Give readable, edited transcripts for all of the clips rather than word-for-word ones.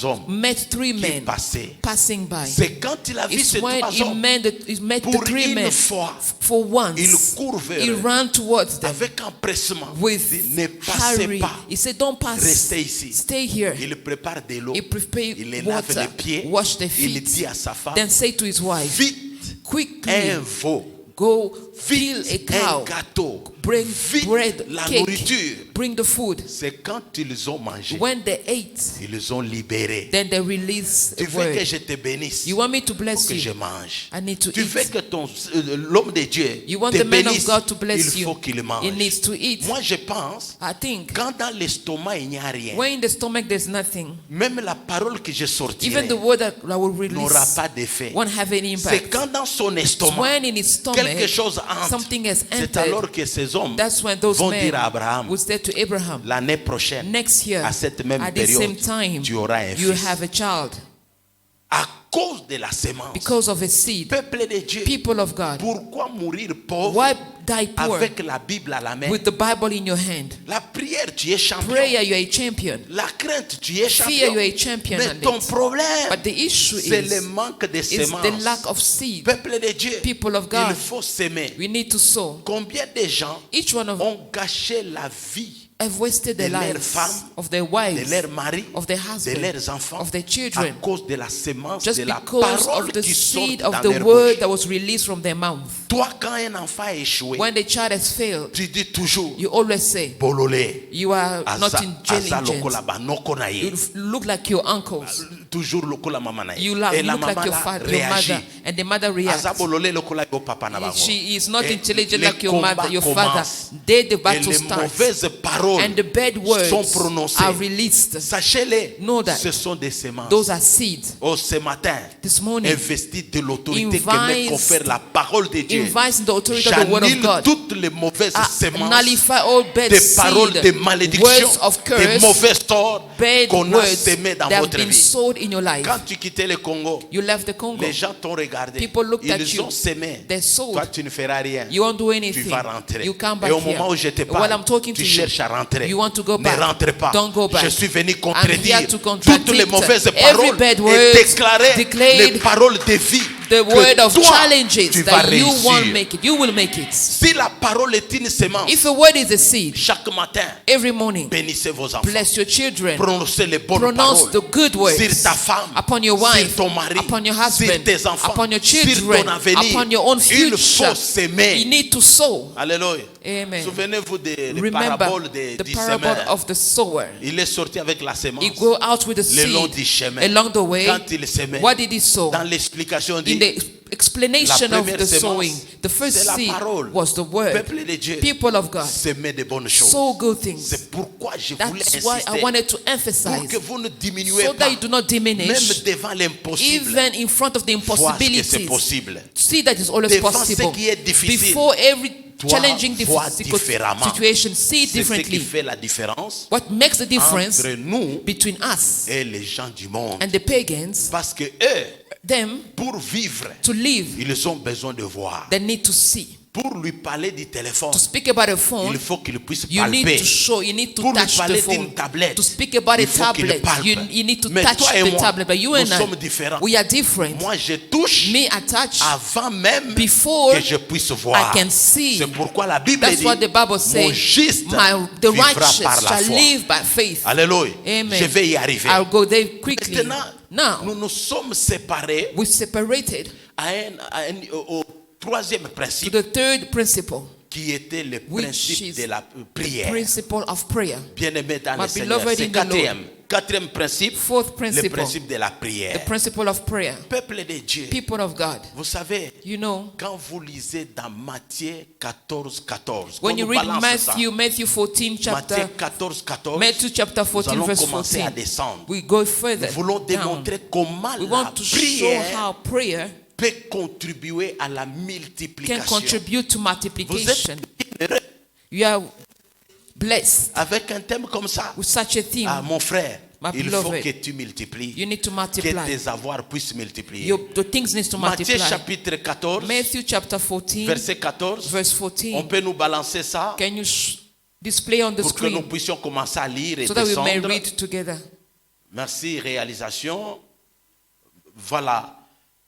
hommes met three qui men passaient. passing by. C'est quand il a vu It's ces when trois he hommes, met the pour three une men fois, for il once. court vers He eux ran towards them avec empressement. with Il dit, ne passez hurry. pas, He said, don't pass. restez ici. Stay here. Il prépare de l'eau, He prepared il les lave water, les pieds, wash their il feet. dit à sa femme, Then say to his wife, vite, quickly un veau, go kill vite, a un cow. gâteau, Bring vite, bread, la cake. nourriture. Bring the food. C'est quand ils ont mangé, When they ate, ils ont libéré. then they release Tu a veux que word. je te bénisse, You want me to faut bless que je you? mange. I need to Tu veux eat. que l'homme de Dieu You want te the man of bénisse, God to il bless you? faut qu'il mange. He needs to eat. Moi je pense, I think quand dans l'estomac il n'y a rien, when in the stomach there's nothing, même la parole que je sortirai even the word that I will n'aura release pas d'effet. won't have any C'est impact. quand dans son It's estomac when in his quelque stomach chose entre, something has c'est alors entered. que ces hommes That's when those vont dire à men Abraham, would say to Abraham, l'année prochaine, next year, à cette même at the same période, time, tu auras un you fils. have a child. À cause de la sémence, Because of a seed. peuple de Dieu, People of God, pourquoi mourir pauvre why die poor avec la Bible à la main? with the Bible in your hand? La prière, tu es champion. Prayer, you are a champion. La crainte, tu es Fear, champion. you are a champion. Mais at ton it. problème, But the issue c'est le is manque de the semences. lack of seed. Peuple de Dieu, People of il God, faut s'aimer. we need to sow. Combien de gens Each one of ont gâché la vie have wasted the de leurs lives femmes, of their de wives, leurs maris, of their de husbands, leurs enfants, of their à children, cause de la sémence just de la because parole of the qui sort seed dans of leur the word bouche. that was released from their mouth. Toi, quand un enfant a échoué, When the child has failed, tu dis toujours, you always say, bololé, you are not aza intelligent. lokola banoko na ye. You look like your uncles. Toujours lokola mama na ye. You Et la look like maman your là father, your réagit. mother, and the mother reacts. Aza bololé lokola yo papa na bango. She is not Et intelligent les like your mother, combats your father. commencent. There the Et battle les starts. mauvaises paroles And the bad words sont prononcées. are released. Sachez-les, Know that ce sont des semences. those are seeds. Oh, ce matin, This morning, investis de l'autorité que me Invite- confère la parole de Dieu. invite the authority of the word of J'annule God. toutes les mauvaises semences, Nullify all bad des paroles seed, de malédiction, words of des curse, mauvais sorts bad qu'on a words sémés dans that have votre been vie. sowed in your life. Quand tu quittais le Congo, You left the Congo. les gens t'ont regardé. People looked at Ils you. ont sémé. They sowed. Toi, tu ne feras rien. You won't do Tu anything. vas rentrer. You come back Et au here. moment où je te While parle, I'm talking tu to you, cherches à rentrer. you want to go Ne back. rentre pas. Don't go back. Je suis venu I'm contredire here to toutes contradict les mauvaises every paroles bad et word déclarer declared les paroles de vie. the que word of toi, challenges tu vas that you won't réussir. make it. You will make it. Si la parole est une sémence, If a word is a seed, chaque matin, every morning, bénissez vos enfants. bless your children. Prononcez les bonnes Pronounce paroles the good words sur ta femme, upon your sur wife, ton mari, upon your sur husband, tes enfants, upon your sur children, ton avenir. upon your own Il future. faut s'aimer. You need to sow. Alléluia. Amen. Souvenez-vous des Remember paraboles the du parable semeur. of the sower. Il est sorti avec la sémence He go out with the le long seed du chemin. along the way. Quand il s'aimait, What did he sow? dans l'explication, In dit the explanation la of première the sémence, sowing, the first c'est la seed parole. was the word. Peuple de Dieu, People of God, s'aimer de bonnes choses. sow good things. C'est pourquoi je voulais That's why I insister wanted to pour emphasize, que vous ne diminuez so pas, that you do not même diminish, devant l'impossible. even in front of the Vois ce que c'est impossibilities. possible. See that it's always Devant possible. ce qui est difficile, Before every toi, challenging vois différemment. situation, see it C'est ce qui differently. fait la différence What makes the difference entre nous between us et les gens du monde. and the pagans, Parce que eux, them, pour vivre, to live, ils ont besoin de voir. they need to see. Pour lui parler du téléphone, To speak about a phone, il faut qu'il puisse you need palper. to show, you need to Pour lui touch the parler phone. d'une tablette, To speak about a il faut qu'il tablet, palpe. you need to Mais touch toi et the moi, tablet. But you nous and sommes I, différents. we are different. Moi, je touche Me, I touch avant même before que je puisse voir. I can see. C'est pourquoi la Bible That's dit, what the Bible mon says. juste The vivra righteous par la shall foi. live by faith. Alléluia. Amen. Je vais y arriver. I'll go there quickly. Maintenant, Now, nous nous sommes séparés we separated au troisième to principe the third principle, qui était le which principe is de la the prière. principle of prayer. Bien-aimé dans My le Seigneur, beloved c'est in the Lord. quatrième principe, Fourth le principle, principe de la the prière. principle of prayer. Peuple de Dieu, People of God, vous savez, you know, quand vous lisez dans Matthieu 14, 14, when qu'on you nous read balance ça, Matthew 14 Matthieu chapter, 14, 14, Matthew chapter nous 14 allons verse commencer à 14, descendre. we go further Nous voulons down. démontrer comment We la want to show prière how prayer peut contribuer à la can multiplication. contribute to Vous êtes multiplication. heureux You are blessed avec un thème comme ça. with such a theme. Ah, mon frère, My il faut beloved, que tu multiplies. you need to Que multiply. tes avoirs puissent multiplier. The things need to Matthieu multiply. chapitre 14, Matthew chapter 14, verset 14. verse On 14. peut nous balancer ça Can you display on the pour que nous screen puissions commencer à lire et so that we may descendre. read together? Merci, réalisation. Voilà.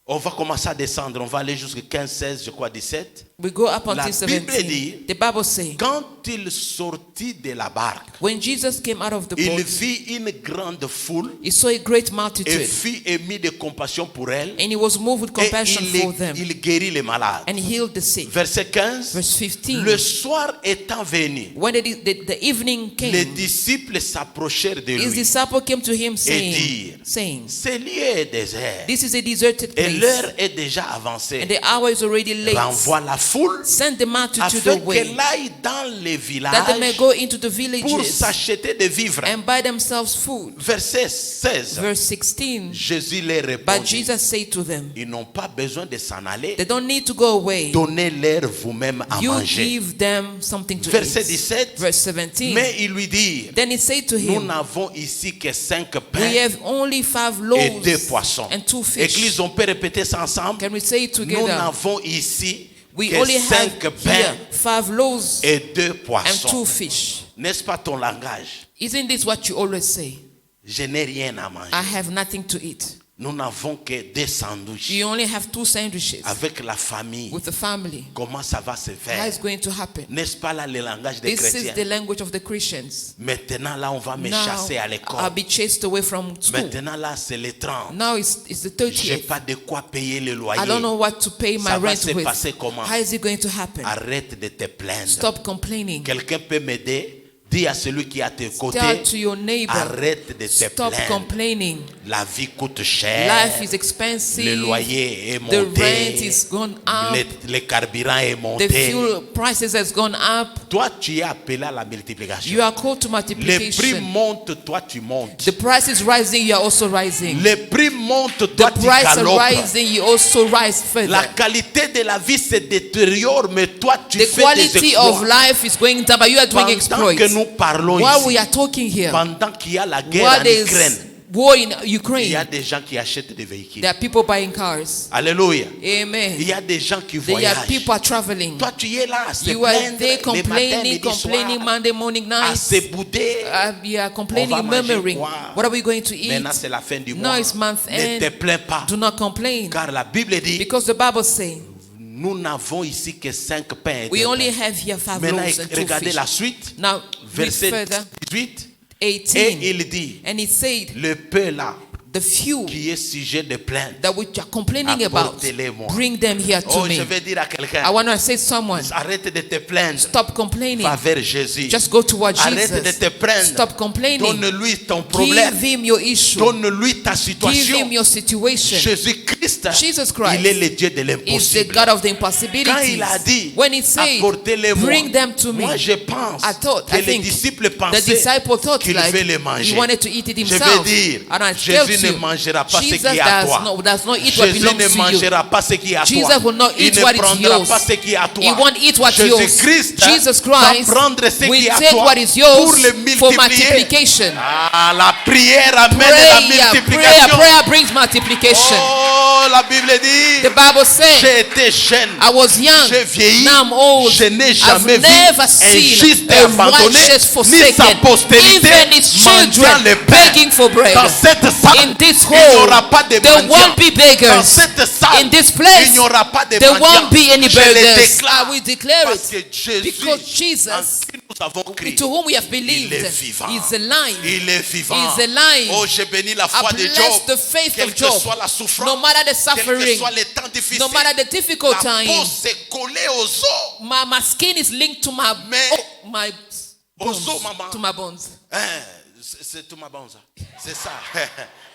On va commencer à descendre. On va aller jusqu'à 15, 16, je crois 17. We go up La until Bible 17. dit, The Bible says, quand il sortit de la barque, when Jesus came out of the il boat, vit une grande foule he saw a great et multitude, fut ému de compassion pour elle. and he was moved with Et compassion for them, il guérit les malades. and healed the sick. Verset 15. Verse 15. Le soir étant venu, When the evening les came, disciples s'approchèrent de his lui. disciple came to him dire, saying, Ce lieu est désert this is a deserted et place, l'heure est déjà avancée. and the hour is already late. Renvoie la foule Send the multitude afin away, qu'elle aille dans les that they may villages go into the pour villages s'acheter des vivres. and buy themselves food. Verset 16. Verse 16. Jésus leur But répondit, Jesus said to them, ils n'ont pas besoin de s'en aller. they don't need to go away. Donnez-leur vous-même à You manger. give them something to Verset eat. 17. Verse 17. Mais il lui dit, Then he said to nous him, n'avons ici que 5 we pains have only 5 et 2 loaves poissons. and 2 fish. Église, on peut répéter ça ensemble. Can we say it Nous together? n'avons ici We que only 5 have pains here 5 loaves et 2 and 2 poissons. fish. N'est-ce pas ton langage? Isn't this what you always say? Je n'ai rien à manger. I have nothing to eat. Nous n'avons que des sandwichs You only have 2 sandwiches avec la famille. with the family. Comment ça va se How faire? is going to happen? N'est-ce pas là le langage des This is chrétiens? the language of the Christians. Maintenant là, on va me Now chasser à I'll l'école. be chased away from school. Maintenant là, c'est le 30. Now it's the J'ai 30th. pas de quoi payer le loyer. I don't know what to pay my Ça va rent se with. passer comment? How is it going to happen? Arrête de te plaindre. Stop complaining. Quelqu'un peut m'aider? Dis à celui qui est à tes côtés, Tell to your neighbor, arrête de te stop plaindre. complaining. La vie coûte cher. Life is Le expensive. loyer est The monté. rent is gone up. Le carburant est The monté. fuel prices has gone up. Toi, tu es appelé à la multiplication. You are called to Les prix multiplication. montent, toi tu montes. The price is rising, you are also rising. Les prix montent, The toi tu price is galopes. rising, you also rise La further. qualité de la vie se détériore, mais toi tu The fais des quality of exploits. life is going down, but you are doing Pendant exploits. que nous parlons While we ici, are talking here, pendant qu'il y a la guerre while en there Ukraine, is war in il y a Ukraine, des gens qui achètent des véhicules. there are people buying cars. Alléluia. Il Amen. y a des gens qui There are voyagent. people traveling. Toi, tu es là à se You are plaindre there les matins, complaining, midi, complaining soir, Monday morning, à night. se bouder. You are complaining, On va manger murmuring. quoi? What are we going to eat? Maintenant, c'est la fin du Now mois. it's month Ne te end. plains pas. Do not complain. Car la Bible dit, Because the Bible says, nous n'avons ici que 5 pains et 2 we only pains. have here 5 Maintenant, loaves and 2 regardez fish. la suite. Now, read Verset further. 18. 18. Et il dit, And he said, le peu là, the few qui est sujet de plainte. that which you are complaining about, Apportez-les-moi. bring them here to Oh, me. je vais dire à quelqu'un, I want to say to someone, arrête de te plaindre. stop complaining. Va vers Jésus. Just go toward Arrête de Jesus. te plaindre. Stop complaining. Donne-lui ton problème. Give him your issue. Donne-lui ta Give situation. him your situation. Jésus-Christ, Jesus Christ il est le Dieu de Is the l'impossible. God of the Quand impossibilities. il a dit, When he said, apportez-les-moi, bring them to me, moi je pense que I les think disciples the pensaient disciple thought qu'il like veut les he manger. wanted to eat it Je himself. veux dire, And I tell Jésus ne you, mangera pas ce Jesus qui est à toi. does not eat what Jésus belongs ne to you. mangera pas ce qui est à Jesus toi. will not Il eat ne what is prendra yours. pas ce qui est à toi. He won't eat what yours. Jésus-Christ Jesus va Christ prendre ce will qui est à take toi what is pour yours le for multiplier. multiplication. Ah, la prière amène la multiplication. Prayer brings multiplication. Oh, la Bible dit, The Bible says, j'ai été jeune, I was young, j'ai vieilli, now I'm old. je n'ai I've jamais vu never un seen juste a abandonné, righteous ni sa forsaken, postérité even his mendiant children le pain. begging for bread. Dans cette salle, In this il n'y hole, aura pas de there mendiants. won't be Dans beggars. cette salle, In this place, il n'y aura pas de there mendiants. won't be any Je le beggars. déclare I will declare parce que it. Jésus, Because en Jesus, qui nous avons crié, to whom we have il believed, est vivant. is alive. Il est vivant. He is alive. Oh, j'ai béni la foi I de bless Job. the faith Quelle of que Job. soit la souffrance, No matter the quel que suffering, soit les temps difficiles, no matter the difficult la peau time, s'est collée aux os. my skin is linked to my Mais- my Aux bones, os, maman. to my bones. Hein, c'est tout ma bonne, ça. C'est ça.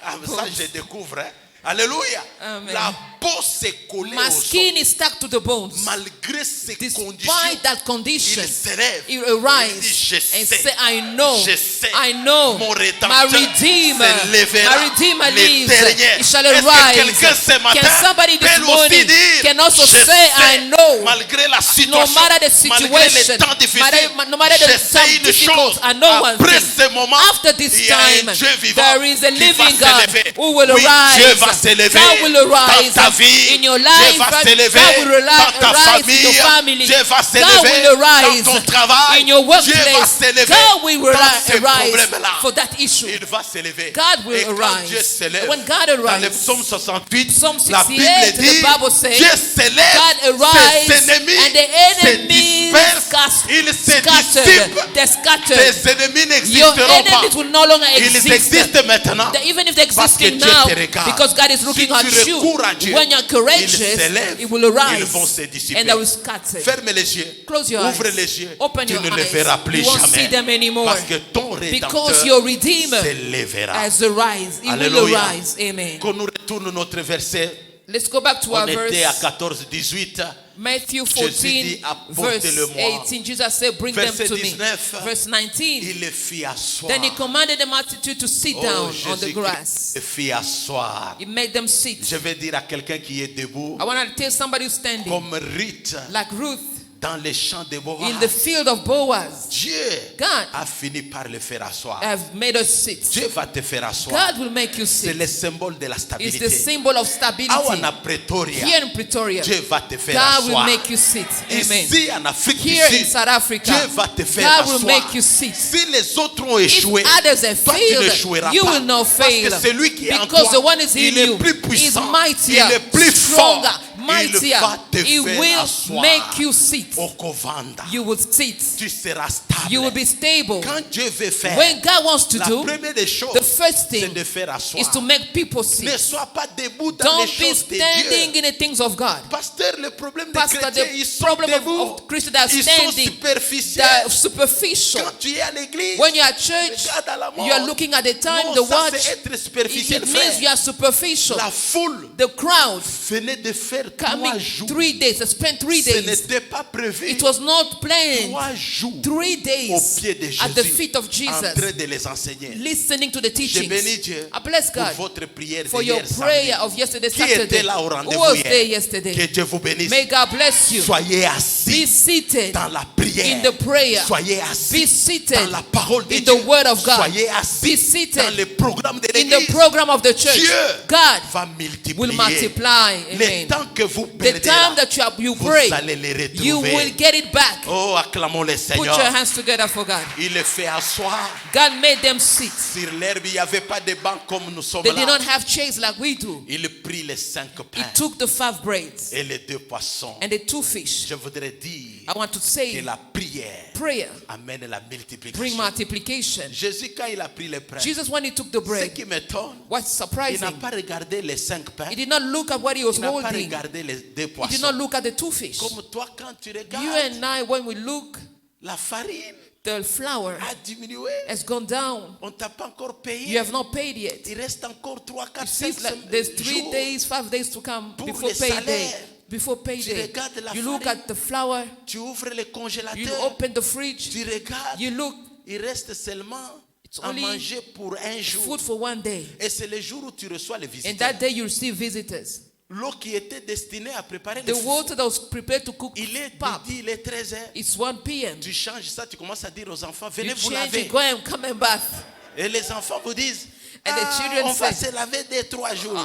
Ah, ça, je découvre. Hein. Alléluia. Amen. La peau s'est collée My aux os. skin is stuck to the bones. Malgré ces conditions, Despite that condition, il se lève. he Il dit, arise je and sais. say, I know, Je sais. I know, Mon rédempteur my Redeemer, se lèvera. my Redeemer Les lives. derniers. He shall Est-ce que arise. quelqu'un ce matin Can somebody peut this aussi morning dire, can also je say, sais, I know, malgré la no situation, matter the malgré les situation, temps difficiles, no matter the je sais time une difficult, chose, I know one après thing. ce moment, After this il y a time, un Dieu vivant there is a qui va living se God lever. who will Oui, arise. Dieu va s'élever God will dans arise ta vie. in your Dieu life. va s'élever God will dans ta arise in your family. famille. Dieu va God s'élever will arise dans ton travail. in your Dieu va workplace. s'élever God will dans ces arise problèmes-là. for that issue. Il va s'élever. God will Et quand arise. Dieu s'élève, When God dans le arises, psaume 68, Psalm la 68, Bible dit, the Bible says, Dieu s'élève, God ses arise ennemis and the se enemies dispersent, ils se scattered. dissipent. They're scattered. Tes ennemis Your n'existeront pas. enemies will no longer Ils exist. existent maintenant. Even if they're Parce que existing Dieu now, te regarde. because God is looking Si at tu you, recours à Dieu, when you're ils courageous, s'élèvent, it will ils arise vont se dissiper. and they will scatter. Ferme les yeux. Close your Ouvre eyes. les yeux. Open Tu your ne les eyes. verras plus You won't see jamais. them anymore. Parce que ton Because Rédempteur your Redeemer s'élèvera. has arise. He will Alléluia. arise. Amen. Qu'on nous retourne notre verset. Let's go back to On our était à verse. 14-18. Matthew dit, 14, apportez-le-moi. verse 18. Jesus said, bring them Verset to me. 19. Verse 19. Il les fit asseoir. Then he commanded the multitude to sit down on the Jésus grass. les fit asseoir. He made them sit. Je vais dire à quelqu'un qui est debout, I want to tell somebody who's standing, comme Ruth like Ruth dans les champs de Boaz. in the field of Boaz. Dieu God a fini par le faire asseoir. have made us sit. Dieu va te faire asseoir. God will make you C'est sit. le symbole de la It's stabilité. the symbol of stability. Awana Pretoria, Here in Pretoria, Dieu va te faire God will asseoir. make you sit. Amen. Ici en Afrique du Here in Sud, South Africa, Dieu va te faire God will asseoir. make you sit. Si les autres ont If échoué, others have toi tu failed, n'échoueras you pas. will not Parce fail. que celui qui est en Because the toi, one is in il est you plus is puissant, mightier, il est plus fort. stronger, mightier. Il va te He faire will asseoir. make you sit. Okovanda. You will sit. Tu seras stable. You will be stable. Quand Dieu veut faire, When God wants to la do, première des choses, the first c'est thing de faire asseoir. is to make people sit. Ne sois pas debout dans les Don't be choses de standing Dieu. in the things of God. Pasteur, le problème des Pastor, chrétiens, ils the sont problem debout. of Christians that are Ils sont standing, superficiels. that are superficial. Quand tu es à l'église, When you are at church, regarde à la montre. you are looking at the time, Non, the ça, watch. c'est être It superficiel, means frère. you are superficial. La foule The crowd venait de faire coming 3 jours. 3 days, they spent 3 Ce days. n'était pas prévu. It was not planned. 3 jours 3 au days pied de at the Jésus, feet of en Jesus, train de les enseigner. listening to the Je bénis teachings. Dieu I bless pour God votre prière for de your hier prayer samedi. of yesterday, Qui était Saturday. là au Who rendez-vous was hier? there Que yesterday? Dieu vous bénisse. May God bless you. Soyez Be assis seated dans la prière. in the prayer. Soyez Be assis seated dans la parole de in Dieu. the word of God. Soyez Be assis seated dans le programme de in the l'église. program of the church. Dieu God va will multiplier. multiply. Le Amen. temps que vous The perdez time là, that you vous pray, allez les retrouver. you will get it back. Oh, acclamons le Put your Seigneur. hands together for God. Il les fait asseoir God made them sit. sur l'herbe. Il n'y avait pas de banc comme nous sommes They did là. not have chairs like we do. Il prit les 5 He pains took the 5 breads et les 2 poissons. and the 2 fish. Je voudrais dire I want to que say la prière prayer amène la bring multiplication. multiplication. Jésus, quand il a pris les pains, Jesus, when he took the ce bread, qui m'étonne, what's il n'a surprising, pas regardé les 5 pains, he did not look at what he was il n'a pas holding. regardé les 2 He did poissons. not look at the 2 fish. Comme toi, quand tu You regardes, and I, when we look, la farine the flour a diminué. has gone down. On ne t'a pas encore payé. You have not paid yet. Il reste encore 3, 4, It 5 seems like there's 3 jours. days, 5 days to come Pour before les payday. salaires. Before payday, regardes la you look farine. at the flour, Tu ouvres le you congélateur, open the fridge, tu regardes, you look, il reste seulement It's à only manger pour un jour. food for 1 day. Et c'est le jour où tu reçois les And visiteurs. that day you receive visitors. L'eau qui était destinée à préparer The le food, water that was prepared to cook il est pap, midi, il est 13h. it's 1 p.m. Tu changes ça, tu commences à dire aux enfants, venez You vous change laver. it, go and come and bath. Et les enfants vous disent, And the children on va say- se laver dès 3 jours.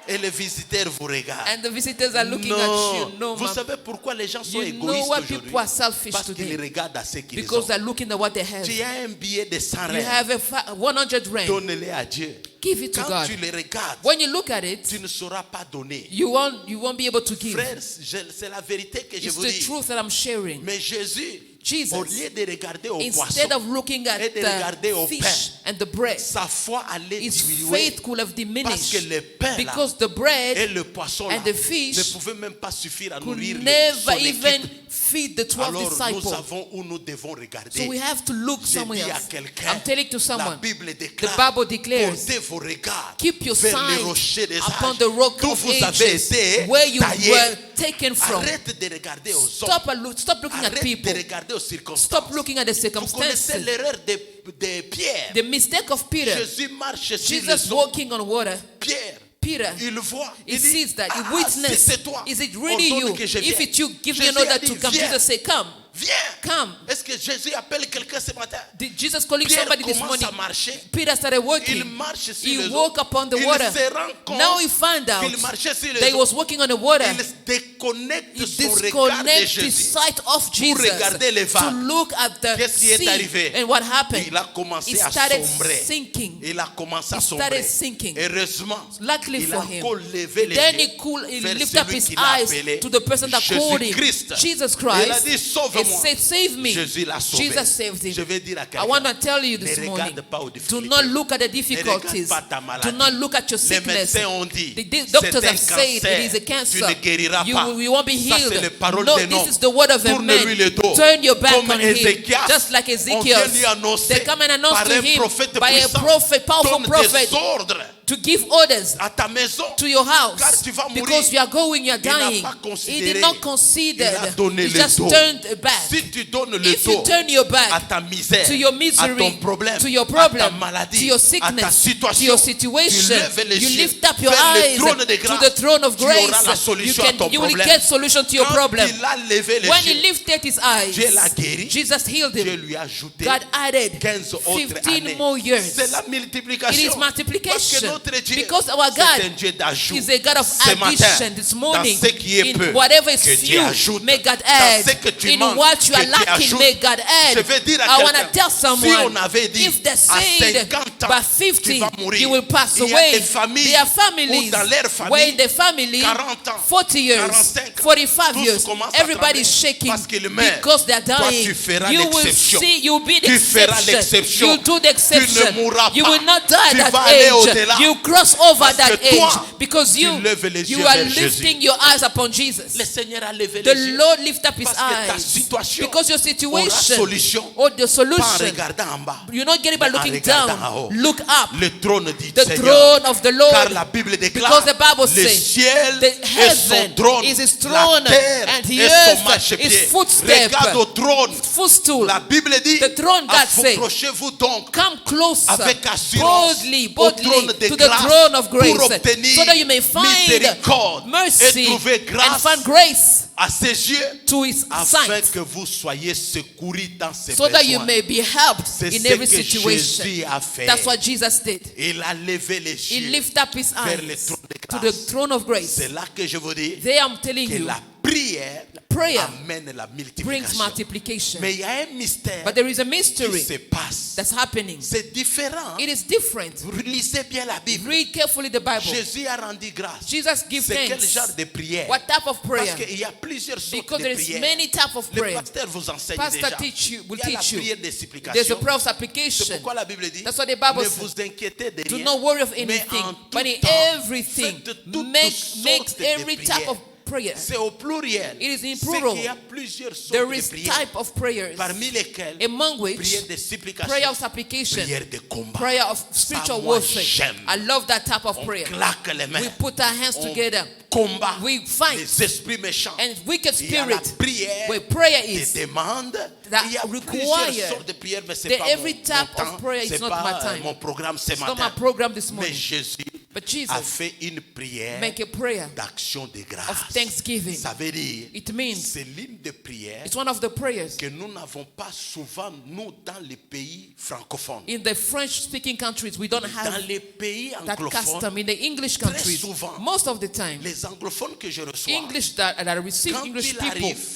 Et les visiteurs vous regardent. And the visitors are looking Non. at you. No, Vous ma'am. savez pourquoi les gens sont You know égoïstes why aujourd'hui? people are selfish Parce qu'ils today? regardent à ce qu'ils Because ont. they're looking at what they have. Tu as un billet de 100 You rêves. have 100 rand. Donne-les à Dieu. Give it to Quand God. tu les regardes, When you look at it, tu ne sauras pas donner. you won't be able to give. Frère, c'est la vérité que je It's vous the dis. truth that I'm sharing. Mais Jésus, Jesus, au lieu de regarder au Instead poisson, of looking at et de regarder au the pain, fish and the bread, sa foi allait his diminuer. faith could have Parce que diminished le pain là, because the et bread le poisson là, and the fish ne pouvaient même pas suffire à could nourrir never son even équipe. feed the 12 Alors nous disciples. savons où nous devons regarder. So we have to look J'ai somewhere dit à else. quelqu'un, I'm telling to la someone, Bible the déclare, Bible declares, portez vos regards keep your vers les sight rochers des upon âges, the rock d'où of vous avez ages, été where you taillés. were taken from. Arrête de regarder aux hommes. Stop looking at Arrête people. de regarder aux circonstances. Stop looking at the Vous connaissez circumstances. l'erreur de Pierre. The mistake of Peter, Jésus marche sur Jesus les eaux. walking on water, Pierre, Peter, il voit. he Il dit, sees that, he si witnessed. c'est toi, Is it really ordonne you? que je If vienne. it's you, give me Jésus an order a dit, to come. viens. Jesus say, come. Viens. come. Est-ce que Jésus appelle quelqu'un ce matin? Did Jesus calling Pierre somebody this commence morning? à marcher. Peter started Il walking. marche sur He les walked eaux. upon the Il water. se rend compte Now he found out qu'il marchait sur that les he eaux. was walking on the water. Il déconnecte He son regard de disconnected his Jésus. sight of Jesus regarder les to vagues. look at the Qu'est-ce qui est sea. arrivé? And what happened? Il a commencé He à started sombrer. sinking. Il a commencé à He sombrer. started sinking. Heureusement, Luckily il a for him. encore levé les Then yeux he vers lifted up celui his qui l'a eyes appelé to the person that called him, Jésus-Christ. Jesus Il a Christ. dit, He sauve-moi. said, save me. Jésus l'a sauvé. Jesus saved him. Je vais dire à I want quelqu'un, to tell you ne this morning, regarde pas aux do difficultés. not look at the Ne difficulties. regarde pas ta maladie. Do not look at your Les sickness. médecins ont dit, The doctors c'est un have said cancer. it is a Tu cancer. ne guériras pas. You won't be Ça, c'est les healed. paroles No, d'un homme. this is the word of a man. Tourne-lui le dos. Turn your back Comme on him. Ézéchias, Just like on Ezekiel. vient lui annoncer They come and announce par to un him prophète by a puissant, prophet, powerful donne prophet, des ordres to give orders à ta maison. to your Car house tu vas mourir. because you are going, you are Il n'a dying. pas He considéré. did not Il consider. a donné He le just dos. turned back. Si tu donnes le If you dos turn your à back ta misère, to your à misery, ton problème, to your à ta problem, maladie, to your à ta sickness, to situation, your tu situation, lèves les you yeux lift up your vers le eyes trône de to grâce. the throne of Tu auras la grace. solution à ton You will problème. get solution to your Quand problem. il a levé les When he yeux, lifted his eyes, Dieu l'a guéri. Jesus healed Dieu him. lui a ajouté God added 15 autres 15 années. more years. C'est la It multiplication. is Parce que multiplication. notre Dieu, Because our c'est un God Dieu d'ajout. is a God of Ce matin, addition this morning. dans ce qui est peu, In whatever is que Dieu few, ajoute. may God Dans add. ce que tu In manques, what you que are Dieu lacking, ajoute. may God add. Je vais dire à I want to quelqu'un, tell si someone, on avait dit if they à said 50 ans, by tu 50 vas mourir. you will pass Il y a away, des familles there are families où dans leur famille, where in the family 40 ans, 40 years, 45 ans, 45 tous years, commencent à everybody is trembler shaking parce qu'ils meurent. because they are Toi, dying. tu feras You will l'exception. see, you will be the Tu feras exception. l'exception. You do the Tu exception. ne mourras You pas. will not die Tu at vas that aller age. au-delà. You cross over Parce that que toi, age because tu lèves les you yeux are vers lifting Jésus. your eyes upon Jesus. Le Seigneur a levé The les yeux. Lord lift up his Parce que ta eyes situation because your aura situation solution. or the Pas en solution, regardant en bas. you're not getting by mais en looking regardant en down. haut. Look up. Le trône du The Seigneur. throne of the Lord. Car la Bible déclare Because the Bible le says ciel the est son heaven trône, is his la throne terre and the est son earth marchepied. is footstep. Regarde au trône. Footstool. La Bible dit, The throne, God said, approchez-vous donc come closer, avec assurance boldly, au trône de to the grâce throne of grace, pour obtenir so that you may find miséricorde et mercy trouver and grâce find grace à ses yeux to his afin sight, que vous soyez secourus dans ses so that you besoins. may be helped C'est in ce every que situation. Jésus a fait. That's what Jesus did. Il a levé les He yeux lifted up his vers le eyes trône de to grâce. the throne of grace. C'est là que je vous dis There I'm telling que you, la prière prayer amène la brings multiplication. multiplication. Mais il y a un mystère But there is a qui mystery se passe. that's happening. C'est différent. It is different. Vous lisez bien la Bible. Read carefully the Bible. Jésus a rendu grâce. Jesus gives C'est quel thanks. genre de prière? What type of Parce prayer? qu'il y a plusieurs sortes Because de there is prières. many types of Le prayer. pasteur vous enseigne Pastor déjà. will Il y a la teach you. prière de There's a supplication. prayer of C'est supplication. pourquoi la Bible dit That's what the Bible ne says. vous inquiétez de Do rien. not worry of Mais anything, en but tout in temps, everything, faites toutes make sortes de every type prières. of prayer. C'est au pluriel. It is in C'est plural. qu'il y a plusieurs sortes There de is prières. type of prayers, Parmi lesquelles among which prière de supplication, prayer of supplication, prière de combat. prayer of spiritual Ça, moi, warfare. j'aime. I love that type of On prayer. claque les mains. We put our hands On together. combat We fight les esprits méchants. and wicked Il y a la spirit. prière Where prayer des is demandes. that Il y a require plusieurs sortes de prières, mais c'est that pas every mon type of temps. prayer is C'est not pas my time. mon programme ce It's not matin. my program this Mais morning. Jésus But Jesus a fait une prière make a prayer d'action de grâce. of thanksgiving. Ça veut dire, It means c'est l'une des prières it's one of the prayers que nous n'avons pas souvent, nous, dans les pays francophones. in the French-speaking countries. We don't Dans have les pays that anglophones, custom. In the English très countries, souvent, most of the time, les anglophones que je reçois, English that I receive quand English il people, arrive,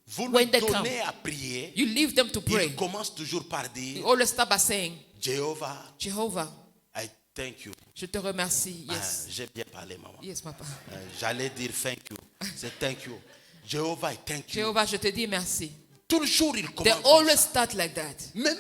vous when lui they donnez à prier, you leave them to pray. il commence toujours par You dire, always start by saying, Jehovah, Jehovah, I thank you. je te remercie. Ah, Yes. j'ai bien parlé, maman. Yes, papa. J'allais dire thank you. C'est thank you. Jehovah, I thank you. Jehovah, je te dis merci. Toujours il They commence comme always ça. start like that. Même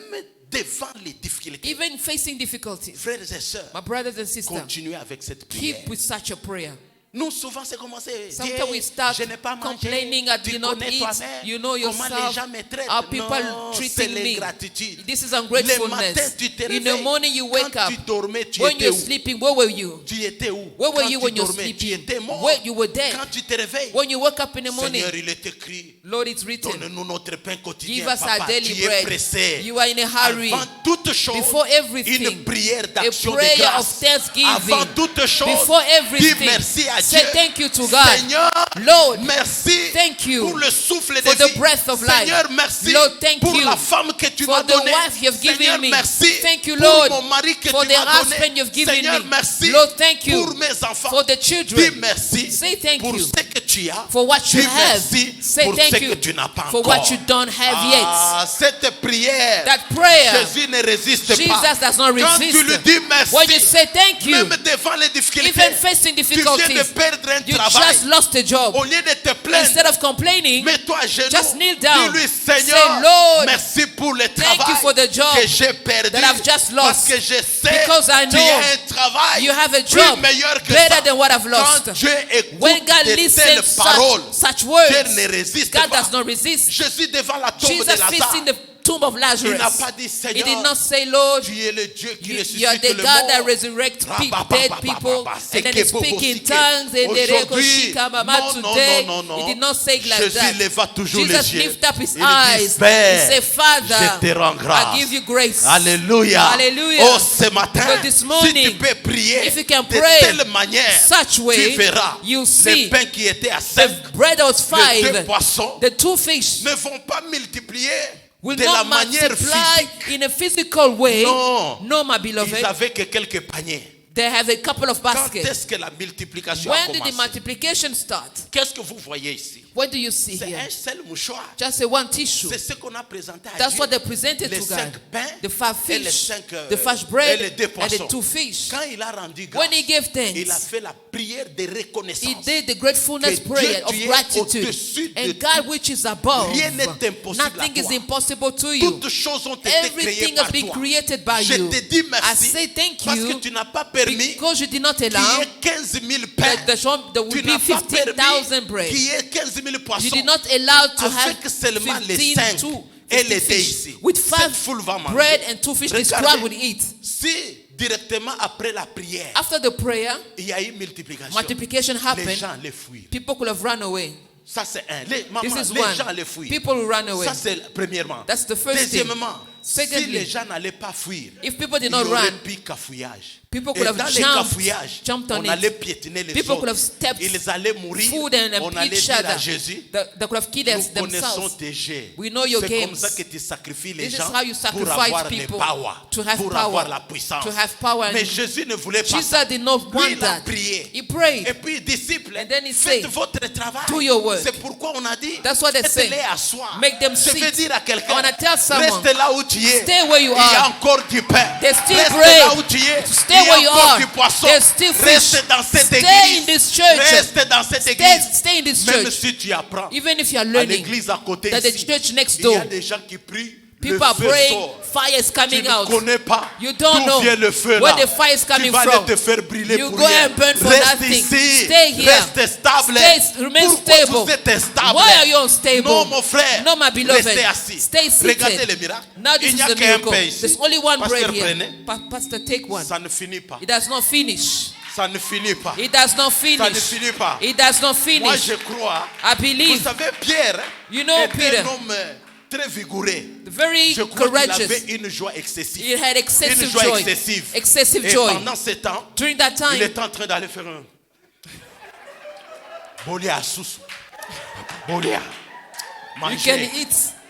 devant les difficultés. Even facing difficulties. Frères et sœurs, My brothers and sisters, continuez avec cette prière. keep with such a prayer. Nous, souvent, c'est commencé. Sometimes we start Je n'ai pas mangé. complaining that Tu you not connais eat. toi-même You know comment les yourself. gens me traitent. How people Non, c'est treating me. l'ingratitude. This is Le matin, ungratefulness. tu te In the réveilles. morning you wake Quand up. tu dormais, tu When étais you're où? sleeping, where were you? Tu étais où? Where were Quand you tu when you're dormais, tu sleeping? étais mort. Where you were dead. Quand tu te réveilles, When you wake up in the morning, Seigneur, il est écrit, Lord, it's written, donne-nous notre pain quotidien. give us Papa, our daily tu es bread. pressé. You are in a hurry. Avant toute chose, Before everything, une prière a d'action de prayer grâce. of thanksgiving. Avant toute chose, Before dis everything, merci à say Dieu. thank you to God. Seigneur, Lord, merci thank you pour le souffle de for the vie. breath of life. Seigneur, merci Lord, thank pour you la femme que tu for m'as the donnée. wife you have given Seigneur, me. merci Thank you, pour Lord, mon mari que for tu the m'as husband donné. you've given Seigneur, me. merci Lord, thank you pour mes enfants. for the Dis children. merci Say thank pour you ce que tu as. for what you Dis have. merci Say pour thank ce you que tu n'as pas for encore. what you don't have yet. Ah, cette prière, That prayer, Jésus ne résiste Jesus pas. does not Quand tu lui resist. dis merci, When you say thank you, même devant les difficultés, even facing tu viens difficulties, de perdre un you travail. just lost a job. Au lieu de te plaindre, Instead of complaining, mets-toi à genoux. just kneel down. Dis-lui, Seigneur, Say, Lord, merci pour le thank you for travail the job que j'ai perdu. that I've just Parce lost. que je sais Because I tu know as un travail you have a plus job meilleur que greater ça. than what I've lost. Quand Dieu écoute When God de telles listens paroles, such Dieu words, ne résiste God pas. does not resist. Jésus devant la tombe de Jesus Lazare, facing the tomb of il Lazarus, n'a pas dit, he Seigneur, did not say, Lord, tu es le Dieu qui you are ressuscite the le God that mort. resurrects dead people, and then he speak in tongues. Aujourd'hui, Today, non. he did not say it like Jésus that. leva toujours Jesus les yeux. lift up his Il eyes. dit, He Père, said, Father, je te rends grâce. I give you grace. Alléluia. Hallelujah. Oh, ce matin, But this morning, si tu peux prier if you can de pray telle manière, such way, tu verras you'll see le pain qui était à 5, the bread that was les 2 5, poissons the 2 fish ne vont pas multiplier will de la not manière multiply physique. in a physical way. Non. No, my Ils beloved. n'avaient que quelques paniers. They have a couple of Quand baskets. est-ce que la multiplication a When did the commencé? multiplication start? Qu'est-ce que vous voyez ici? What do you see C'est here? un seul mouchoir. Just a one tissue. C'est ce qu'on a présenté à That's Dieu. what they presented Les to 5 God. pains The 5 et les fish, 5 the 5 et bread, les 2 and poissons. the 2 fish. Quand il a rendu grâce, When he gave il a thanks, fait la prière de reconnaissance. he did the gratefulness Que prayer Dieu, of tu es gratitude. au-dessus de And tout. God, which is above, Rien n'est impossible à nothing is toi. impossible to you. Toutes choses ont été créées Everything par has been toi. created by Je you. te dis I merci say thank parce que you tu n'as pas permis because you did not qu'il y allow ait 15 000 pains. that there Tu will be n'as pas 15,000 permis bread. qu'il y ait 15 000 You poissons. did not allow to have Avec seulement les 15 5 to et 50 les 2 fish. ici. With Cette 5 foule va manger. bread and 2 fish, this Regardez. crowd would eat. Si directement après la prière, After the prayer, il y a eu multiplication, multiplication les happened. gens les fuient. People could have run away. Ça c'est un. Les This is gens one. les fuient. People will run away. Ça c'est premièrement. That's the first thing. Deuxièmement, si Secondly, les gens n'allaient pas fuir, if people did il y not aurait run, plus cafouillage. people Et could have dans les jumped cafouillages, on on it. allait piétiner les People could have autres. stepped Ils allaient mourir. food and On allait each dire other. à Jésus, They could have killed nous connaissons themselves. tes jets. We know your C'est games. comme ça que tu sacrifies les This is gens how you pour sacrifice avoir les people, power, to have pour power, avoir la puissance. to have power. Mais Jésus ne voulait pas Jesus ça. did not Lui, want il a that. prié. He prayed. Et puis, disciples, And then he faites said, votre travail. do your work. C'est pourquoi on a dit, That's what they say. faites-les asseoir. Make them Je veux sit. dire à I quelqu'un, wanna tell someone, reste là où tu es. stay where you Il y a are. encore du pain. There's still Reste bread. là où tu es. Stay Il y a where you encore are. du poisson. There's still fish. Reste dans cette Stay église. in this church. Reste dans cette église. Stay in this Même church. si tu apprends Even if you are à learning l'église à côté that the ici, church next il y door, a des gens qui prient. people Le are feu praying, sort. fire is Tu coming ne out. connais pas You don't know d'où vient le feu where là. the fire is Tu coming vas from. aller te faire brûler You pour go rien. and burn for Reste nothing. ici. Stay here. Reste stable. Remain Pourquoi stable. vous êtes instable? Why are you unstable? Non, mon frère. No, my beloved. Restez assis. Stay seated. Regardez les miracles. Now this Il is n'y a the qu'un miracle. pain ici. There's only one Pasteur, bread here. prenez. Pastor, take one. Ça ne finit pas. It does not finish. Ça ne finit pas. It does not Ça ne finish. finit pas. It does not Moi, finish. je crois. I Vous believe, savez, Pierre you know, était Peter, un homme très vigoureux. very Je crois qu'il courageous. avait une joie excessive. He had Une excessive joie joy. excessive. Excessive Et joy. pendant ce temps, During that il time, était en train d'aller faire un bolia à sous. Bolia. you can Manger. eat,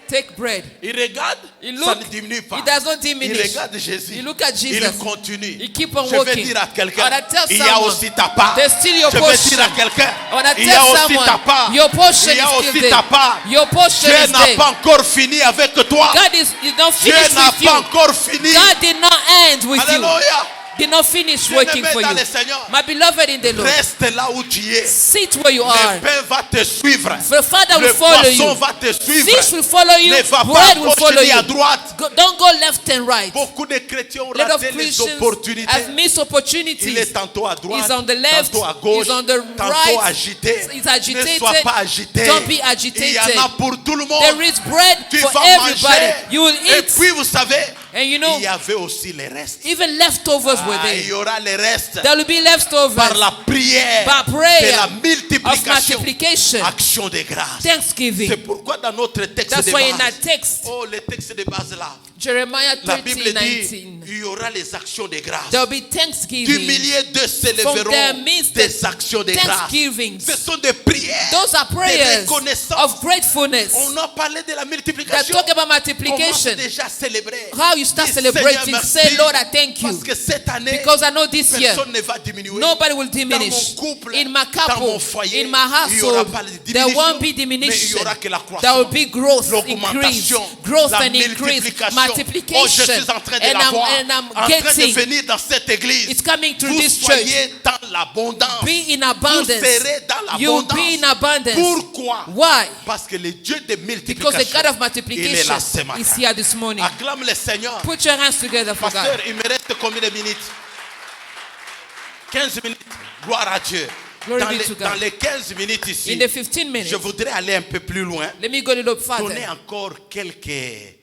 take bread. Il regarde, He ça look, ne diminue pas. it does not Il diminish. regarde Jésus. You look at Il Jesus. continue. He keep on Je vais walking. dire à quelqu'un, I wanna tell il y a someone, aussi ta part. there's still your Je vais portion. dire à quelqu'un, I wanna il y a tell aussi someone, ta part. your portion Il y a is still aussi there. ta part. Your portion Dieu is n'a there. pas encore fini avec toi. God is not Dieu finished n'a with you. pas encore fini. God did not end with you. Alléluia. Did not finish Bien working aimé for dans you. le Seigneur. My beloved in the Lord, Reste là où tu es. sit where you are. Le pain va te suivre. The Father Le will follow poisson you. va te suivre. Fish will follow you. Ne va pas Bread à will gauche follow ni à you. droite. Don't go left and right. Beaucoup de chrétiens ont A lot of raté les Christians opportunités. have missed Il opportunities. est tantôt à droite, He's on the left, tantôt à gauche, he's on the tantôt right, agité. he's agitated. Ne sois pas agité. Don't be Il y agitated. en a pour tout le monde. There is bread Tu for vas everybody. manger. You will Et eat. puis vous savez, And you know, il y avait aussi les restes. even leftovers were Ah, il y there. aura les restes There will be leftovers par la prière by prayer de la of multiplication. multiplication. Action de grâce. Thanksgiving. C'est pourquoi dans notre texte That's de why in base, that text, oh, le texte de base là, Jeremiah La Bible 30, dit 19. il y aura les actions de grâce. There will be Du thanksgiving. milieu d'eux s'élèveront From their midst, des actions de grâce. thanksgivings. Ce sont des prières Those are de prayers reconnaissance. of gratefulness. On a parlé de la That multiplication. talk about Commence multiplication. déjà à célébrer. How you start Dis, celebrating. Seigneur, Say, merci. Lord, I thank you. Parce que cette année, Because I know this year, personne ne va diminuer. nobody will Dans diminish. mon couple, In my dans mon couple, foyer, in my il y aura household, pas de there diminution, won't be mais il y diminution. aura que la croissance. There will be growth, increase, L'augmentation, growth la and increase, multiplication. Oh, je multiplication. suis en train de And la voir, I'm en train de getting, venir dans cette église. it's coming through Vous this soyez church. dans l'abondance. Be in Vous abundance. serez dans You'll l'abondance. be in abundance. Pourquoi? Why? Parce que le Dieu de Because the multiplication, God of il est multiplication là ce matin. is here this morning. Acclame le Seigneur. Put your hands together for Pasteur, God. il me reste combien de minutes? 15 minutes. Gloire à Dieu. Glory Dans be les, to God. dans les 15 minutes ici, In the 15 minutes, je voudrais aller un peu plus loin. let me go a little Donner further. encore quelques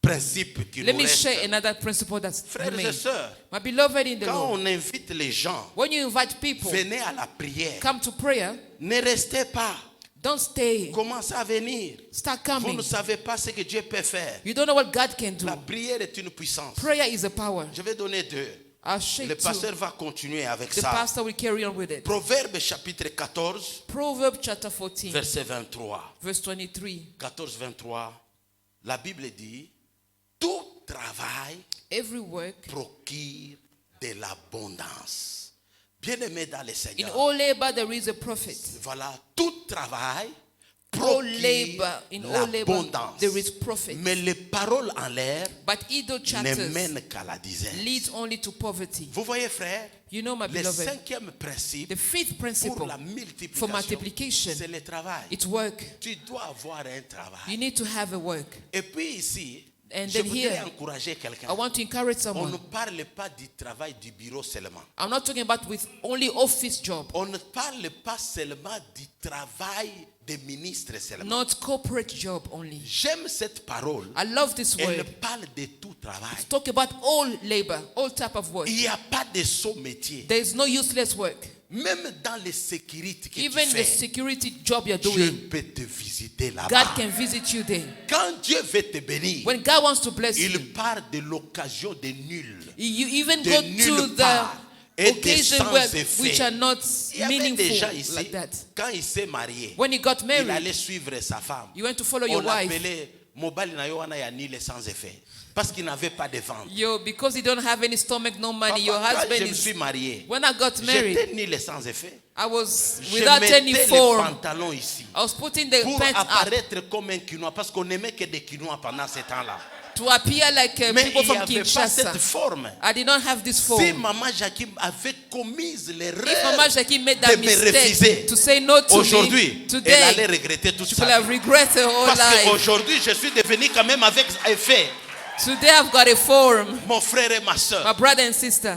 principes qui Let nous me restent. share another principle that's Frères et remains. sœurs, My beloved in the quand Lord, on invite les gens, when you invite people, venez à la prière. come to prayer, Ne restez pas. don't stay. Commencez à venir. Start Vous coming. ne savez pas ce que Dieu peut faire. You don't know what God can do. La prière est une puissance. Prayer is a power. Je vais donner deux. I'll share Le two. pasteur va continuer avec The ça. pastor will carry on with it. Proverbe chapitre 14, Proverbs chapter 14, verset 23. verse 23. 14, 23. La Bible dit, tout travail Every work, procure de l'abondance. Bien-aimé dans le in Seigneur. all labor there is a profit. Voilà, tout travail All procure labor, in all labor l'abondance. there is profit. Mais les paroles en l'air But idle ne chatters mènent qu'à la dizaine. leads only to poverty. Vous voyez, frère, You know, my le beloved, cinquième principe the fifth pour principle la for multiplication, multiplication, c'est le travail. it's work. Tu dois avoir un travail. You need to have a work. Et puis ici, And je then voudrais here, encourager quelqu'un. I want to encourage On ne someone. parle pas du travail du bureau seulement. I'm not talking about with only office job, On ne parle pas seulement du travail des ministres seulement. not corporate job only. J'aime cette parole. I love this Elle word. parle de tout travail. Talk about all labor, all type of work. Il n'y a pas de saut métier. There is no useless work. Même dans les sécurités que Even tu the fais, security job you're Dieu doing, peut te visiter God là-bas. can visit you there. Quand Dieu veut te bénir, When God wants to bless you, il parle de l'occasion de nul. you even de go nulle to the part et de occasion sans where, effet. which are not Il y avait des meaningful gens ici, like that. quand il s'est marié, When he got il married, allait suivre sa femme. you went to follow On your wife. l'appelait Mobile na yo wana ya nil sans effet. Parce qu'il n'avait pas de vente. Yo, because you don't have any stomach, no money, your Papa, quand husband je me is. suis marié, When I got married, j'étais nil sans effet. I was Je without any mettais les form. pantalons ici. I was putting the Pour pants up apparaître comme un quinois. Parce qu'on n'aimait que des quinois pendant ce temps-là. to appear like Mais people il n'y from avait pas Kinshasa. cette forme. I did not have this Si form. Maman Jacquim avait commis If l'erreur Mama Jackie made de that me mistake refuser, to say no to aujourd'hui, me, elle allait today, regretter toute she sa will vie. have regretted her whole Parce life. qu'aujourd'hui, je suis devenu quand même avec effet. Today I've got a form. Mon frère et ma My soeur, brother and sister,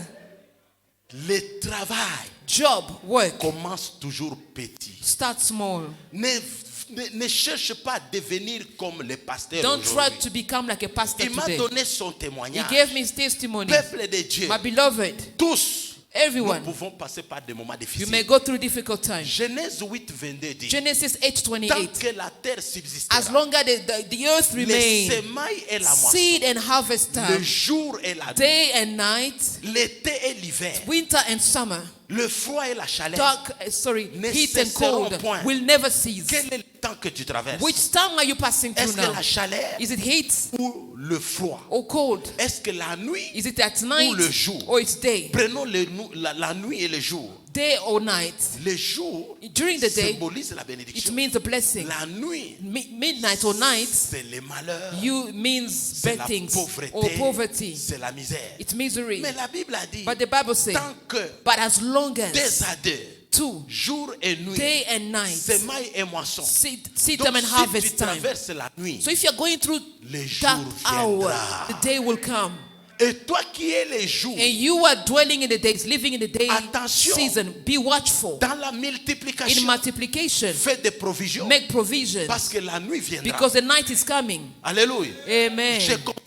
le travail job, work, commence toujours petit. start small. Ne cherche pas à devenir comme le pasteur Don't try aujourd'hui. to become like a pastor Il m'a today. donné son He témoignage. gave me his testimony. Peuple de Dieu, My beloved, tous, nous everyone, pouvons passer par des moments you difficiles. may go through difficult times. Genèse 8, 22 dit, Genesis tant 8:28. que la terre subsistera, As long as the earth les remains, semailles et la moisson, seed and harvest le time, jour et la nuit, day and night, l'été et l'hiver, winter and summer, le froid et la chaleur. heat and Nécessairement cold point. will never cease. Quel est le temps que tu traverses? Which time are you passing Est-ce through que now? la chaleur Is it heat ou le froid? or cold? Est-ce que la nuit Is it at night le jour? or it's day? Prenons la nuit et le jour. Day or night? Le jour During the day, symbolise la it bénédiction. means a blessing. La nuit, Midnight or night, c'est le malheur, you means c'est bad la things or pauvreté, poverty. c'est la misère. It's misery. Mais la Bible a dit, But the Bible says, tant que but as long deux as à deux, two, jour et nuit, day and night, semailles et moissons. seed time Donc and si tu harvest time. traverses la nuit, So if you're going through le that jour hour, viendra. the day will come. Et toi qui es les jours, And you are dwelling in the days, living in the day Attention. season. Be watchful. dans la In multiplication, multiplication, fais des provisions. make provisions. Parce que la nuit viendra. Because the night is coming. Alléluia. Amen. J'ai compris.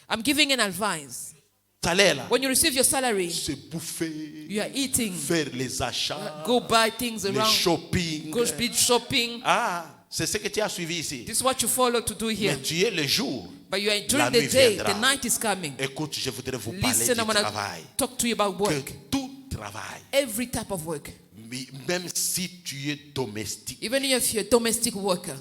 I'm giving an advice. Salaire là. When you receive your salary, Se bouffer, you are eating. faire les achats, Go buy things les around. shopping. Go speed shopping. Ah, c'est ce que tu as suivi ici. This is what you follow to do here. Mais tu es le jour. But you are La during nuit the day, viendra. the night is coming. Écoute, je voudrais vous parler Listen, du I'm gonna travail. talk to you about Que work. tout travail, Every type of work. même si tu es domestique, Even if you're a domestic worker.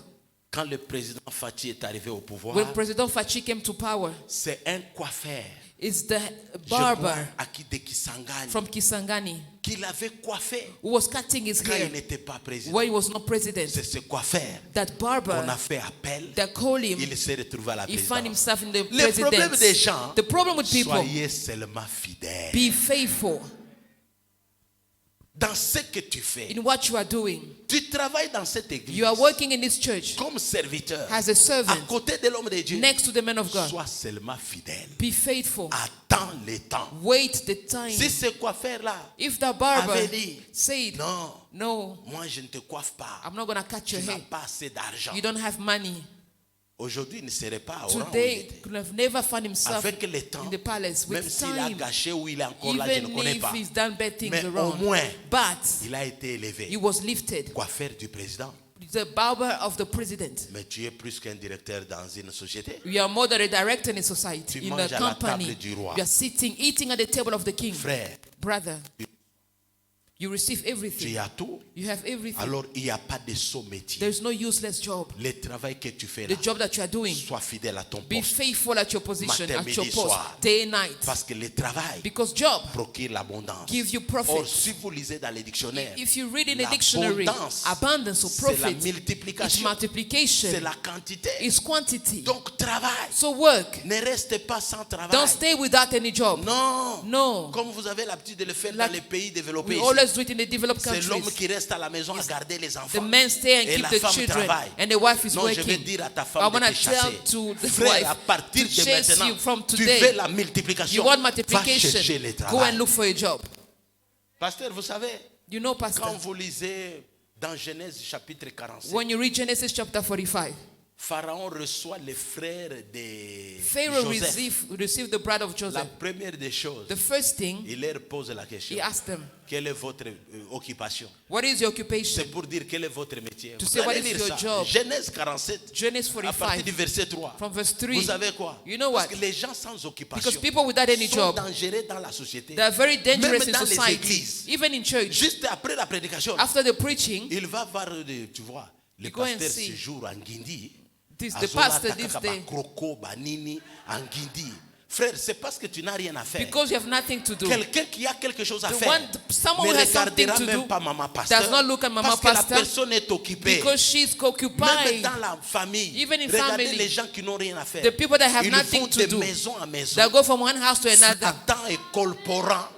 quand le président Fachi est arrivé au pouvoir, When President Fachi came to power, c'est un coiffeur, it's the je crois, barber à qui de Kisangani, from Kisangani qui l'avait coiffé who was cutting his quand il hair n'était pas président. when he was not president. C'est ce coiffeur That qu'on a barber, fait appel, they call him, il s'est retrouvé à la he found présidence. himself in the Le problème des presidency. gens, The problem with people, soyez seulement fidèles be faithful dans ce que tu fais. in what you are doing. Tu travailles dans cette église You are working in this church comme serviteur as a à servant côté de l'homme de Dieu. next to the man of God. Sois seulement fidèle. Be faithful. Attends le temps. Wait the time. Si ce coiffeur-là If the barber avait dit, said, non, no, moi je ne te coiffe pas, I'm not going to cut tu your n'as hair. pas assez d'argent. You don't have money. Aujourd'hui, il ne serait pas au rang où il Today, était. could have never found himself Avec le temps, in the palace. même With s'il a time, gâché ou il est encore là, je ne even connais if pas. he's done bad things Mais au around, moins, but il a été élevé. he was lifted. Coiffeur du président. The barber of the president. Mais tu es plus qu'un directeur dans une société. You are more than a director in a society, Tu in manges a à la company. table du roi. You are sitting, eating at the table of the king. Frère, Brother, you receive tu everything. as tout. You have everything. Alors, il n'y a pas de saut métier. There is no useless job. Le travail que tu fais là, The job that you are doing, sois fidèle à ton be poste. faithful at your position, Matin, at your midi, post, soir. day and night. Parce que le travail Because job procure l'abondance. gives you profit. Or, si vous lisez dans les dictionnaires, If you read in a dictionary, l'abondance, abundance or c'est la profit, it's multiplication, multiplication, c'est la quantité. it's quantity. Donc, travail. So work. Ne reste pas sans travail. Don't stay without any job. Non. No. Comme vous avez l'habitude de le faire Like dans les pays développés. We ici. always do it in the developed C'est l'homme countries. qui reste à la maison à garder les The enfants. men stay and Et keep la the femme children, travaille. and the wife is Non, je vais working. dire à ta I femme de want te to tell chasser. to the Frère, wife à partir to de chase maintenant, you from tu today. veux la multiplication. You want Va multiplication. chercher le Go travail. and look for a job. Pasteur, vous savez, You know, quand Pastor, vous lisez dans Genèse chapitre 45, when you read Genesis chapter 45, Pharaon reçoit les frères de Pharaoh Joseph. received the bride of La Joseph. première des choses, The first thing, il leur pose la question. he asked them, Quelle est votre occupation? what is your occupation? C'est pour dire quel est votre métier. To Vous say what allez is lire your ça. job. Genèse 47, Genesis à partir du 45, verset 3. from verse 3. Vous savez quoi? You know Parce what? que les gens sans occupation Because people without any sont job, dangereux dans la société. they are very dangerous Même in dans les society, églises. even in church. Juste après la prédication, After the preaching, il va voir, tu vois, le You go and pasteur see. ce jour en Guindi. the pastor this day, Kroko, Banini, en Guindi. Frère, c'est parce que tu n'as rien à faire. because you have nothing to do. Quelqu'un qui a quelque chose à The faire someone ne who has something regardera to même do pas maman pasteur does not look at mama parce que la pastor personne est occupée. because she's Même occupied. dans la famille, Even in regardez family, les gens qui n'ont rien à faire. the people that have Ils nothing vont to de do, maison à maison. They go from one house to another, Satan est colportant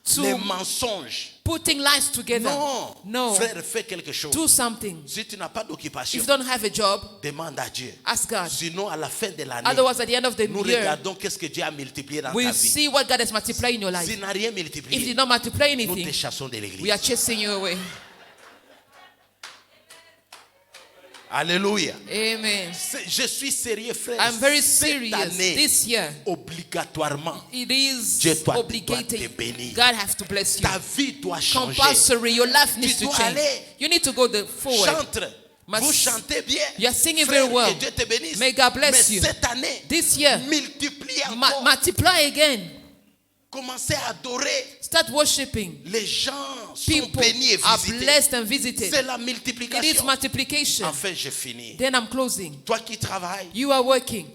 to- les mensonges. putting lies together. Non. No. Frère, fais quelque chose. Do something. Si tu n'as pas If d'occupation, you don't have a job, demande à Dieu. ask God. Sinon, à la fin de l'année, Otherwise, at the end of the nous year, regardons qu'est-ce que Dieu a multiplié dans ta we'll vie. see what God has multiplied in your life. S'il n'a rien If you multiplié, did not multiply nous te anything, chassons de we l'église. are chasing you away. Alléluia. Amen. Je suis sérieux, frère. I'm very Cette serious. année, This year, obligatoirement, it is Dieu doit te obligated. bénir. God has to bless you. ta vie doit changer. Compulsory. Your life needs Tu to dois change. aller. You need to go forward. Chante. Mas- Vous chantez bien. You are singing Frère, very well. que Dieu te bénisse. May God bless Mais you. cette année, This year, multiplie encore. multiply again. Commencez à adorer. Start worshiping. Les gens sont People bénis et are visités. blessed and visited. C'est la It is multiplication. multiplication. Enfin, j'ai fini. Then I'm closing. Toi qui travailles, You are working.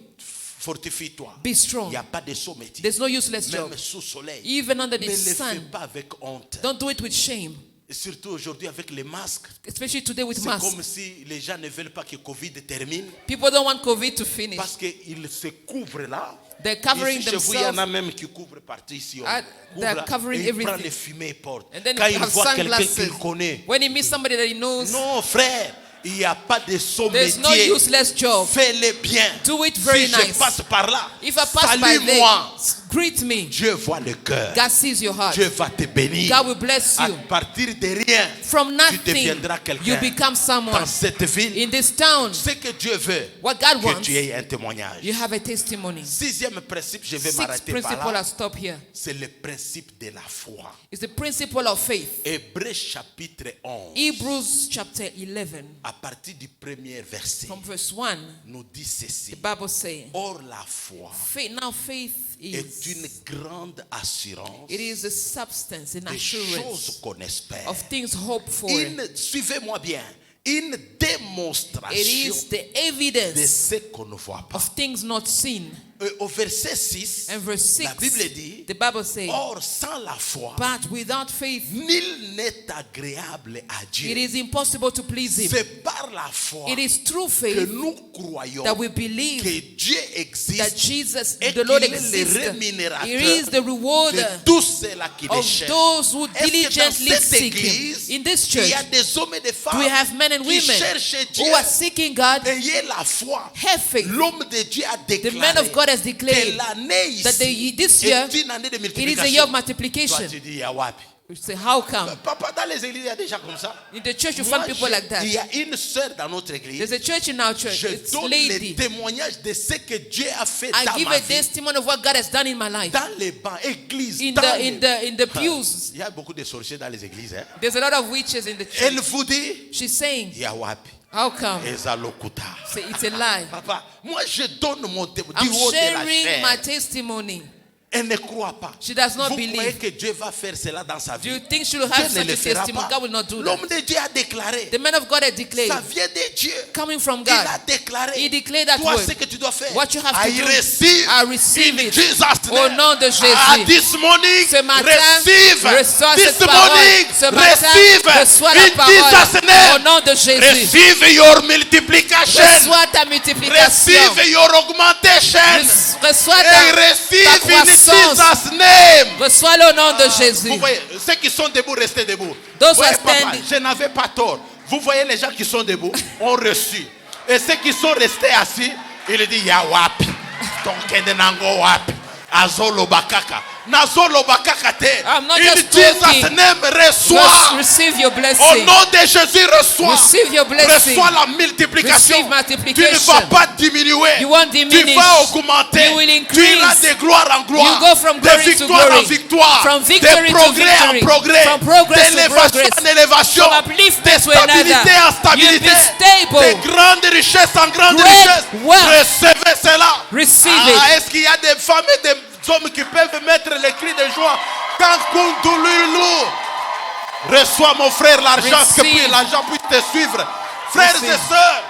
fortifie-toi. Be Il strong. n'y a pas de saut métier. There's no useless job. Même sous soleil. Even under Ne the le fais sun. pas avec honte. Don't do it with shame. Et surtout aujourd'hui avec les masques. Especially today with C'est masks. comme si les gens ne veulent pas que Covid termine. People don't want COVID to finish. Parce qu'ils se couvrent là. They're covering Ici, chez vous, il y en a themselves. même qui couvrent partout ici. On They're couvre là, covering et il prend everything. les fumées et porte. And then Quand you il have voit quelqu'un sunglasses. qu'il connaît. When he meets somebody that he knows, Non, frère, il n'y a pas de saut there's no métier. useless job. Fais-le bien. Do it very si je nice. passe par là, If I pass by there, salue-moi. greet me, Dieu voit le cœur. God sees your heart. Dieu va te bénir. God will bless À you. partir de rien, From tu nothing, deviendras you quelqu'un. become someone. Dans cette ville, In this town, ce que Dieu veut, what God que wants, tu aies un témoignage. you have a testimony. 6e principe, je vais Sixth m'arrêter par principle, là. I'll stop here. C'est le principe de la foi. It's the principle of faith. Hébreux chapitre 11, Hebrews chapter 11, à partir du premier verset, from verse 1, nous dit ceci. the Bible says, Or la foi faith est une is, grande assurance it is a substance, an des choses assurance qu'on espère. of things hoped for. Suivez-moi bien, une It démonstration is the de evidence ce qu'on ne voit pas. of things not seen. Au verset 6, And verse la 6, Bible dit, the Bible says, or sans la foi, but without faith, nul n'est agréable à it Dieu. is impossible to please Him. C'est par la foi It is through que faith nous croyons that we believe que Dieu that existe Jesus, et the Lord qu'il est le exists. rémunérateur He is the rewarder de tous ceux-là qui le of cherchent. those who Est-ce que diligently dans cette seek Him. église, In this il y church, a des hommes et des femmes do we have men and qui women cherchent Dieu? who are seeking God? Ayez la foi. Have faith. L'homme de Dieu a The man déclaré of God has que declared l'année that ici this year, est une année de it is a year of multiplication. Toi, multiplication. tu dis, Yawapi. We say, how come? Papa, dans les églises, il y a des gens comme ça. In the church, you Moi, find people like that. il y a une sœur dans notre église. There's a church in our church. Je It's donne les lady. témoignages de ce que Dieu a fait I dans give ma a vie. testimony of what God has done in my life. Dans les bancs, églises, In dans the les- in the pews, Il y a beaucoup de sorciers dans les églises. Hein. there's a lot of witches in the Elle church. vous dit, She's saying, Yawapi, how come? Ezalokuta. Say it's a lie. Papa, moi je donne mon témoignage I'm du haut de la sharing my chair. testimony. Elle ne croit pas. She does not Vous croyez believe. que Dieu va faire cela dans sa Do vie? you think she will have Dieu ne such le a fera testimony? pas. God will not do that. L'homme de Dieu a déclaré. The man of God had Ça declared, vient de Dieu. coming from Il God. a déclaré. He declared that Toi, word. ce que tu dois faire. What you have to I do, receive I receive in it. Jesus' Au name. nom de Jésus. This morning, Ce matin, receive. reçois This cette parole. morning, Ce matin, receive reçois la in parole. Jesus' Au name. nom de Jésus. Receive your multiplication. Reçois ta multiplication. Receive your augmentation. Reçois Et ta receive in croissance. Jesus' name. Reçois-le au nom de Jésus. Vous voyez, ceux qui sont debout, restez debout. Those Voyez, who are papa, standing. je n'avais pas tort. Vous voyez les gens qui sont debout, ont reçu. Et ceux qui sont restés assis, il dit Yawapi. Tonkende nango wapi. Azolo bakaka. Nazolo bakaka te. I'm not In just Jesus' talking. name, Just reçois. receive your Au blessing. nom de Jésus, reçois. Receive your blessing. Reçois la multiplication. Receive multiplication. Tu ne vas pas diminuer. You won't Tu diminish. vas augmenter. You will Tu iras increase. de gloire en gloire. You go from de glory to victoire glory. en victoire. From victory de to progrès victory. en progrès. From progress to d'élévation progress. en élévation. From upliftment De to another. stabilité en stabilité. You'll be stable. De grandes richesses en grandes Great richesses. wealth. Recevez cela. Receive Est-ce qu'il y a des femmes et des hommes qui peuvent mettre les cris de joie quand Kundululu reçois mon frère l'argent, que Receive. l'argent puisse te suivre. Frères Receive. et sœurs,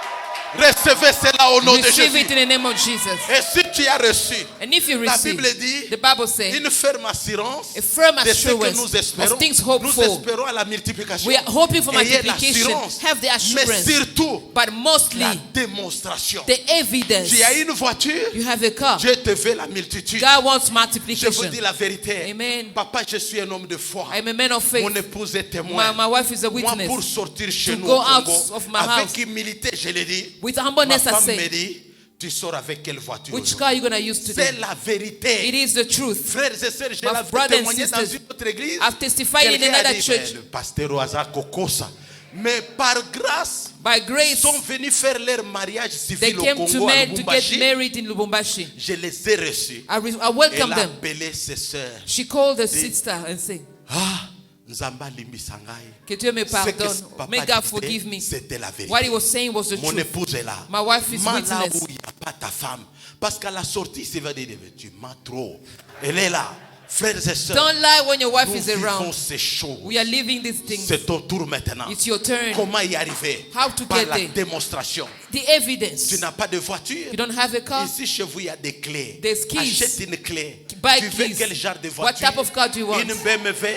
recevez cela au nom de Receive Jésus. it in the name of Jesus. Et si tu as reçu, And if you la receive, Bible dit the Bible says, une ferme assurance a firm de ce que assurance nous espérons. of things hoped Nous for. espérons à la multiplication. We are hoping for Ayez multiplication. l'assurance, Have the mais assurance. surtout But mostly, la démonstration. the evidence. Tu as une voiture, You have a car. Dieu te veut la multitude. God wants Je vous multiplication. dis la vérité. Amen. Papa, je suis un homme de foi. I'm a man of faith. Mon épouse est témoin. My wife is a Moi, witness. pour sortir chez To nous go au out Congo, of my avec house. humilité, je l'ai dit. With Ma humbleness, I femme me say, dit, tu sors avec quelle voiture which aujourd'hui? car are you going to use today? C'est la vérité. It is the truth. Frères et sœurs, j'ai My la brothers and témoigné dans sisters, une autre église. I've testified in Quelqu'un a another dit, church. mais le pasteur Oaza Kokosa. Mais par grâce, By ils grace, sont venus faire leur mariage they civil au came to, Congo, à to get Lubumbashi. married in Lubumbashi. Je les ai reçus. I Elle welcomed a them. appelé ses sœurs. She called her sister and said, Ah, Nzamba Limbisangai. que Dieu me Ce que pardonne. papa May God disait, forgive me. c'était la vérité. What he was saying was the Mon truth. épouse est là. My wife is Là witness. où il n'y a pas ta femme. Parce qu'à la sortie, il va dire, tu m'as trop. Elle est là. Frères et sœurs, Don't lie when your wife nous is vivons around. ces choses. We are living these things. C'est ton tour maintenant. It's your turn. Comment y arriver? How to Par get la there. démonstration. The evidence. Tu n'as pas de voiture? You don't have a car? Ici chez vous, il y a des clés. There's keys. Achète une clé. Buy Tu veux keys. quel genre de What voiture? type of car do you want? Une BMW?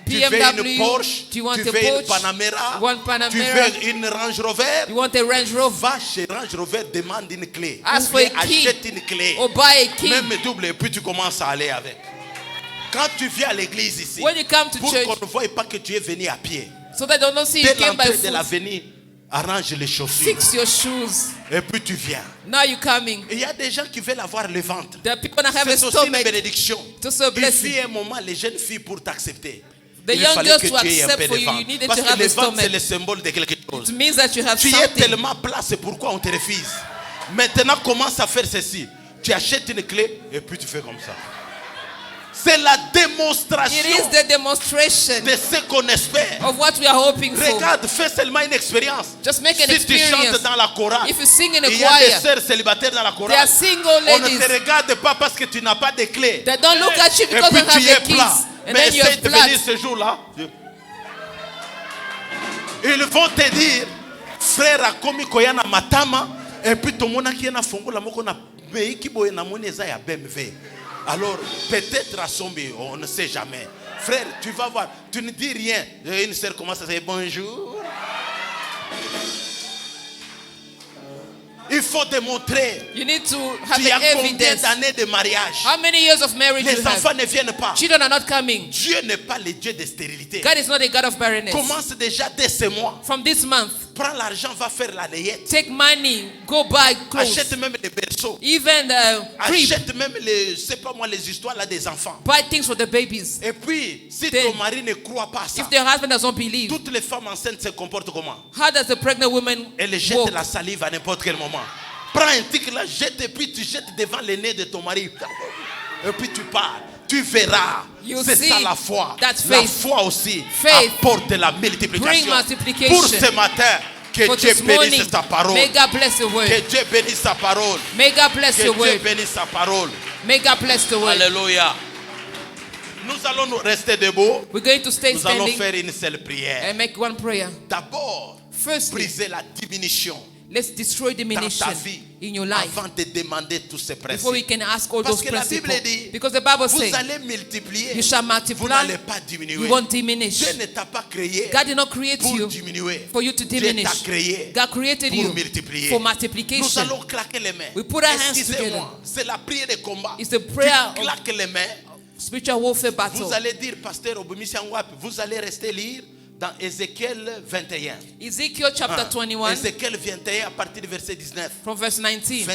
Tu BMW? veux une Porsche? Do you want Tu a veux une Porsche? Panamera? One Panamera? Tu veux une Range Rover? You want a Range Rover? Va chez Range Rover, demande une clé. Ask Ou for a bien key. achète une clé. Or buy a key. Même double, et puis tu commences à aller avec. Quand tu viens à l'église ici, When you come to pour church, qu'on ne voie pas que tu es venu à pied, so that they don't see you dès came by l'entrée de foot. l'avenue, arrange les chaussures. Fix your shoes. Et puis tu viens. Now you're coming. Et il y a des gens qui veulent avoir le ventre. There are people that have a C'est aussi une stomach. bénédiction. It's also a Il blessing. fit un moment, les jeunes filles pour t'accepter. The Il young fallait girls que to tu aies un accept peu for de you, ventre. you needed Parce to que have le a ventre, c'est stomach. le symbole de quelque chose. It means that you have Tu es something. tellement plat, c'est pourquoi on te refuse. Maintenant, commence à faire ceci. Tu achètes une clé et puis tu fais comme ça. C'est la démonstration It is the demonstration de ce qu'on espère. of what we are hoping for. Regarde, fais seulement une expérience. Just make an Si tu chantes experience. dans la chorale, If you sing in a il y a des choir, sœurs célibataires dans la there chorale. are single On ne ladies te regarde pas parce que tu n'as pas de clé. that don't look at you Et because puis you have tu es the keys. plat. And Mais then you essaye have de blood. venir ce jour-là. Ils vont te dire, frère, a komi koyana matama. Et puis ton mona qui est na fongo la moko na mei ki boye na moneza ya BMW. Alors peut-être à Sombi, on ne sait jamais. Frère, tu vas voir, tu ne dis rien. Et une sœur commence à dire bonjour. Il faut démontrer. You need to have Tu as the combien evidence. d'années de mariage? How many years of marriage Les you have? enfants ne viennent pas. Children are not coming. Dieu n'est pas le Dieu de stérilité. God is not a God of barrenness. Commence déjà dès ce mois. From this month, Prends l'argent, va faire la layette. take money, go buy clothes, Achète même des berceaux. even crib, Achète même les, c'est pas moi, les histoires là des enfants. buy things for the babies. Et puis, si Then, ton mari ne croit pas à ça, If their husband doesn't believe, toutes les femmes enceintes se comportent comment? how does the pregnant woman Elle jette walk? la salive à n'importe quel moment. Prends un tic là, jette et puis tu jettes devant le nez de ton mari. Et puis tu pars. Tu verras. You C'est see ça la foi. that La faith. foi aussi Faith apporte la bring multiplication. multiplication. Pour ce matin, que For Dieu this morning, bénisse sa parole. may God bless the word. Que Dieu bénisse sa parole. May God bless Que the Dieu word. bénisse sa parole. May God bless the word. Alléluia. Nous allons nous rester debout. We're going to stay Nous allons standing faire une seule prière. and make one prayer. D'abord, Firstly, briser la diminution let's destroy dans diminution ta vie in your life avant de demander tous ces before we principes. can ask all Parce those que la Bible principles. dit, Because the Bible vous says, allez multiplier, you shall vous multiply, n'allez pas diminuer. you won't diminish. Dieu ne t'a pas créé God did not create pour you diminuer. for you to Dieu diminish. t'a créé God created pour you multiplier. for Nous multiplication. allons claquer les mains. We put our hands together. Excusez-moi, c'est la prière de combat. It's the prayer Tu claques les mains. Spiritual warfare battle. Vous allez dire, pasteur Obumisi Angwap, vous allez rester lire dans Ézéchiel 21. Ezekiel chapter 21 Ézéchiel 21 à partir du verset 19. from verse 19.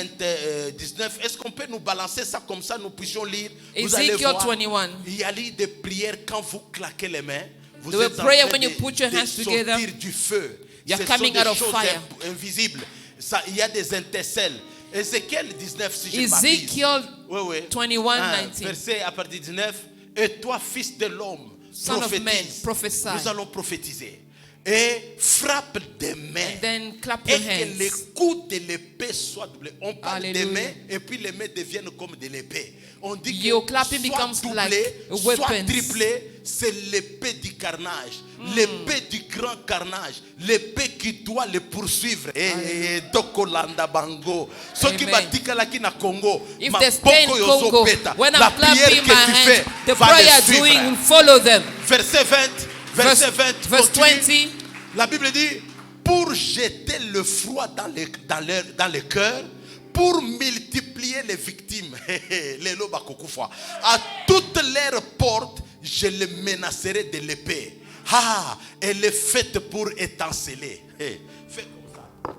19. Est-ce qu'on peut nous balancer ça comme ça, nous puissions lire? Vous allez Ezekiel voir, 21. il y a des prières quand vous claquez les mains. Vous There were êtes en prayer train when you de- put your de hands together. sortir du feu. You're Ce sont coming des out of choses fire. invisibles. Ça, il y a des intercelles. Ézéchiel 19, si je ne m'abuse. Ezekiel Oui, oui. 21, 19. Verset à partir du 19. Et toi, fils de l'homme, Son of man, prophétise. prophesy. Nous allons prophétiser. Et frappe des mains. And then clap Et your que les hands. coups de l'épée soient doublés. On parle des Hallelujah. mains et puis les mains deviennent comme de l'épée. On dit Your que clapping soit becomes doublé, like a soit weapons. triplé, c'est l'épée du carnage. L'épée du grand carnage. L'épée qui doit le poursuivre. Et Dokolanda Bango. Ce qui Amen. va dire na Congo. If ma they stay in boko yozo Congo, peta. when La I'm prière clapping que my tu fais hands, the va prayer le suivre. doing will follow them. Verset 20. Verset 20. Verse continue. 20. La Bible dit, pour jeter le froid dans le cœur, pour multiplier les victimes, les lobes à Kokoufwa, à toutes leurs portes, je les menacerai de l'épée. Ah, elle est faite pour étinceler. Fais comme ça.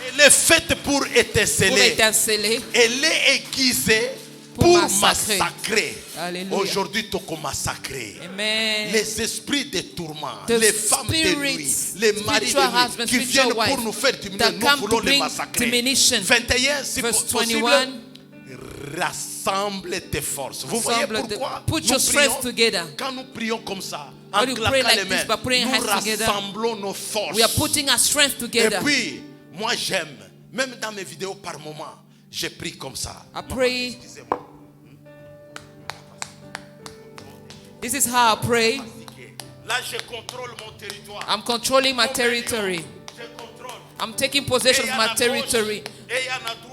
Elle est faite pour Pour étinceler. étinceler. Elle est aiguisée Pour pour massacrer. massacrer. Alléluia. Aujourd'hui, tu as massacré. Amen. Les esprits de tourment, The les femmes de nuit, spirits, les maris spiritual de nuit husbands, qui spiritual viennent pour wives nous faire diminuer, that nous come voulons to les bring massacrer. diminution. 21, si Verse possible, 21. rassemble tes forces. Vous voyez Rassemble pourquoi put nous your strength prions, together. quand nous prions comme ça, When en you claquant pray like les mains, this, by putting nous hands together, rassemblons nos forces. We are putting our strength Et together. puis, moi j'aime, même dans mes vidéos par moment, je prie comme ça. I pray. Excusez-moi. This is how I pray. Là, je contrôle mon territoire. I'm controlling my territory. Je contrôle. I'm taking possession of my territory.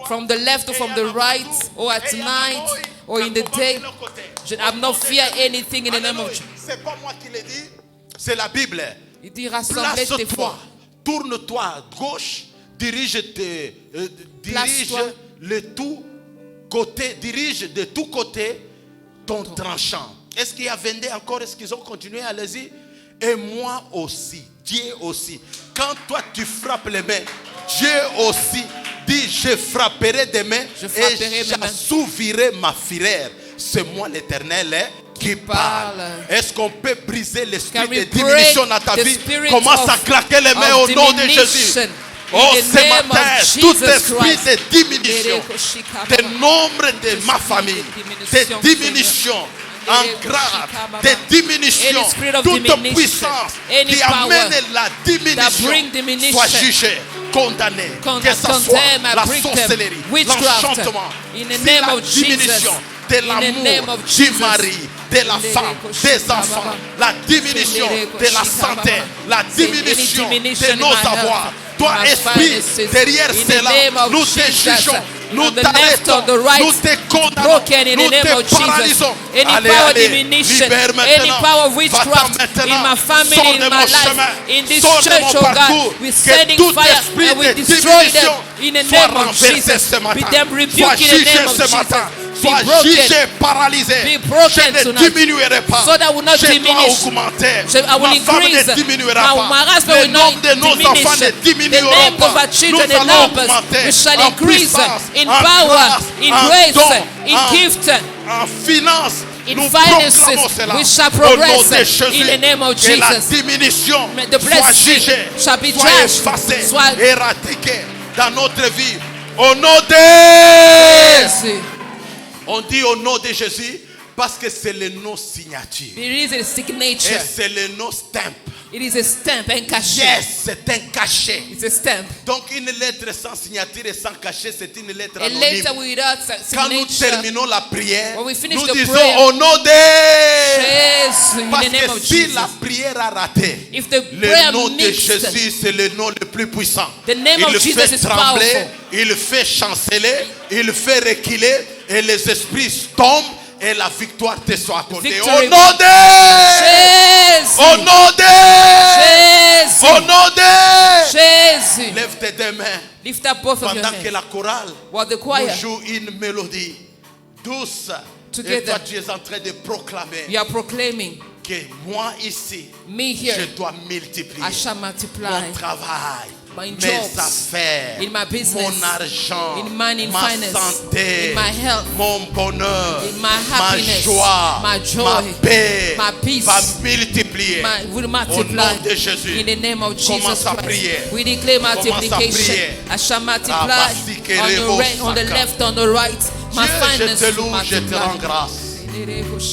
From the left or from the right, or at night, or in the day. I'm not fear anything in the name of Jesus. C'est pas moi qui l'ai dit, c'est la Bible. Il dit rassembler tes Place-toi, foi. tourne-toi à gauche, dirige Place-toi. le tout côté, dirige de tous côtés ton tranchant. Est-ce qu'il y a Vendée encore? Est-ce qu'ils ont continué? Allez-y. Et moi aussi, Dieu aussi. Quand toi tu frappes les mains, Dieu aussi dit, je frapperai des mains et j'assouvirai ma fureur. C'est moi l'Éternel qui parle. Est-ce qu'on peut briser l'esprit de diminution dans ta vie? Commence à claquer les mains au nom de Jésus. Oh, ce matin, tout esprit de diminution, de nombre de ma famille, de diminution en grade, de diminution, toute puissance qui amène la diminution soit jugée, condamnée, que ce soit la sorcellerie, l'enchantement, c'est la diminution de l'amour du mari, de la femme, des enfants, la diminution de la santé, la diminution de nos avoirs. Toi, esprit, derrière cela, nous te jugeons, nous t'arrêtons, nous te condamnons, nous te paralysons. Allez, allez, libère maintenant. Va-t'en maintenant. Sors de mon chemin, sors de mon parcours. Que tout esprit de diminution soit renversé ce matin, soit jugé ce matin. Sois jugé, paralysé. Je ne diminuerai pas. Je dois augmenter. Ma femme ne diminuera pas. Le nombre de nos enfants ne diminueront pas. Nous allons augmenter en puissance, en grâce, en don, en finance. Nous proclamons cela au nom de Jésus. Et la diminution soit jugée, soit effacée, éradiquée dans notre vie. Au nom de... On dit au nom de Jésus parce que c'est le nom signature. It is a signature. Et c'est le nom stamp. It is a stamp, un cachet. Yes, c'est un cachet. It's a stamp. Donc une lettre sans signature et sans cachet, c'est une lettre A anonyme. letter without signature. Quand nous terminons la prière, when we finish nous the disons prayer, au nom de... yes, in Parce the name que of si Jesus. la prière a raté, If the le prayer nom de mixed, Jésus, c'est le nom le plus puissant. The name Il of fait Jesus is trembler, powerful. il fait chanceler, il fait reculer et les esprits tombent et la victoire te soit accordée. Victory. Au nom de... Jésus. Au nom de... Jésus. Au nom de... Jésus. Lève tes deux mains Lift up both of your pendant que hands. la chorale While the choir nous joue une mélodie douce. Together. Et toi tu es en train de proclamer you are proclaiming, que moi ici, me je here, dois multiplier I shall multiply mon travail, my mes jobs, affaires, in my business, mon argent, in money, in ma finance, santé, in my health, mon bonheur, in my ma happiness, joie, my joy, ma paix my peace, va multiplier. will Au multiply nom de Jésus, in the name of Jesus commence à Christ. prier. We declare Commence à multiplication. prier. I shall multiply Rabasikerebo on the Saka. left, on the right. My Dieu, finance je te will loue, je te rends multiply. grâce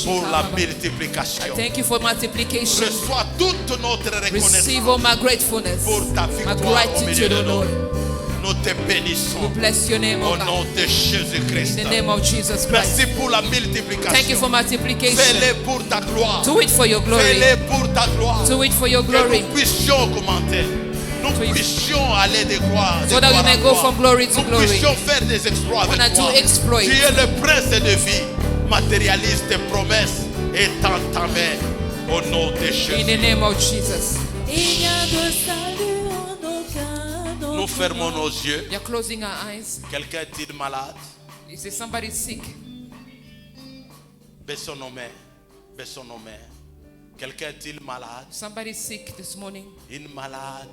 pour la multiplication. Thank you for multiplication. Reçois toute notre Receive reconnaissance all my gratefulness, pour ta my victoire au milieu gratitude, de O nous. Lord. Nous te We bénissons bless your name, O au God. nom de In Jésus-Christ. the name of Jesus Christ. Merci pour la Thank you multiplication. for multiplication. Fais-le pour ta gloire. Do it for your glory. Fais-le pour ta gloire. Do it for your Que glory. nous puissions augmenter. Nous So you- puissions aller de gloire. So that we may go from glory to Nous glory. puissions faire des exploits Wanna avec do toi. exploits. Tu es le prince de vie. Matérialise tes promesses et tends ta main au nom de In Jésus. the name of Jesus. Il n'y a de salut en aucun autre Nous fermons nos yeux. We are closing our eyes. Quelqu'un est-il malade? Is there somebody sick? Baissons nos mains. Baissons nos mains. Quelqu'un est-il malade? Somebody sick this morning. Une malade.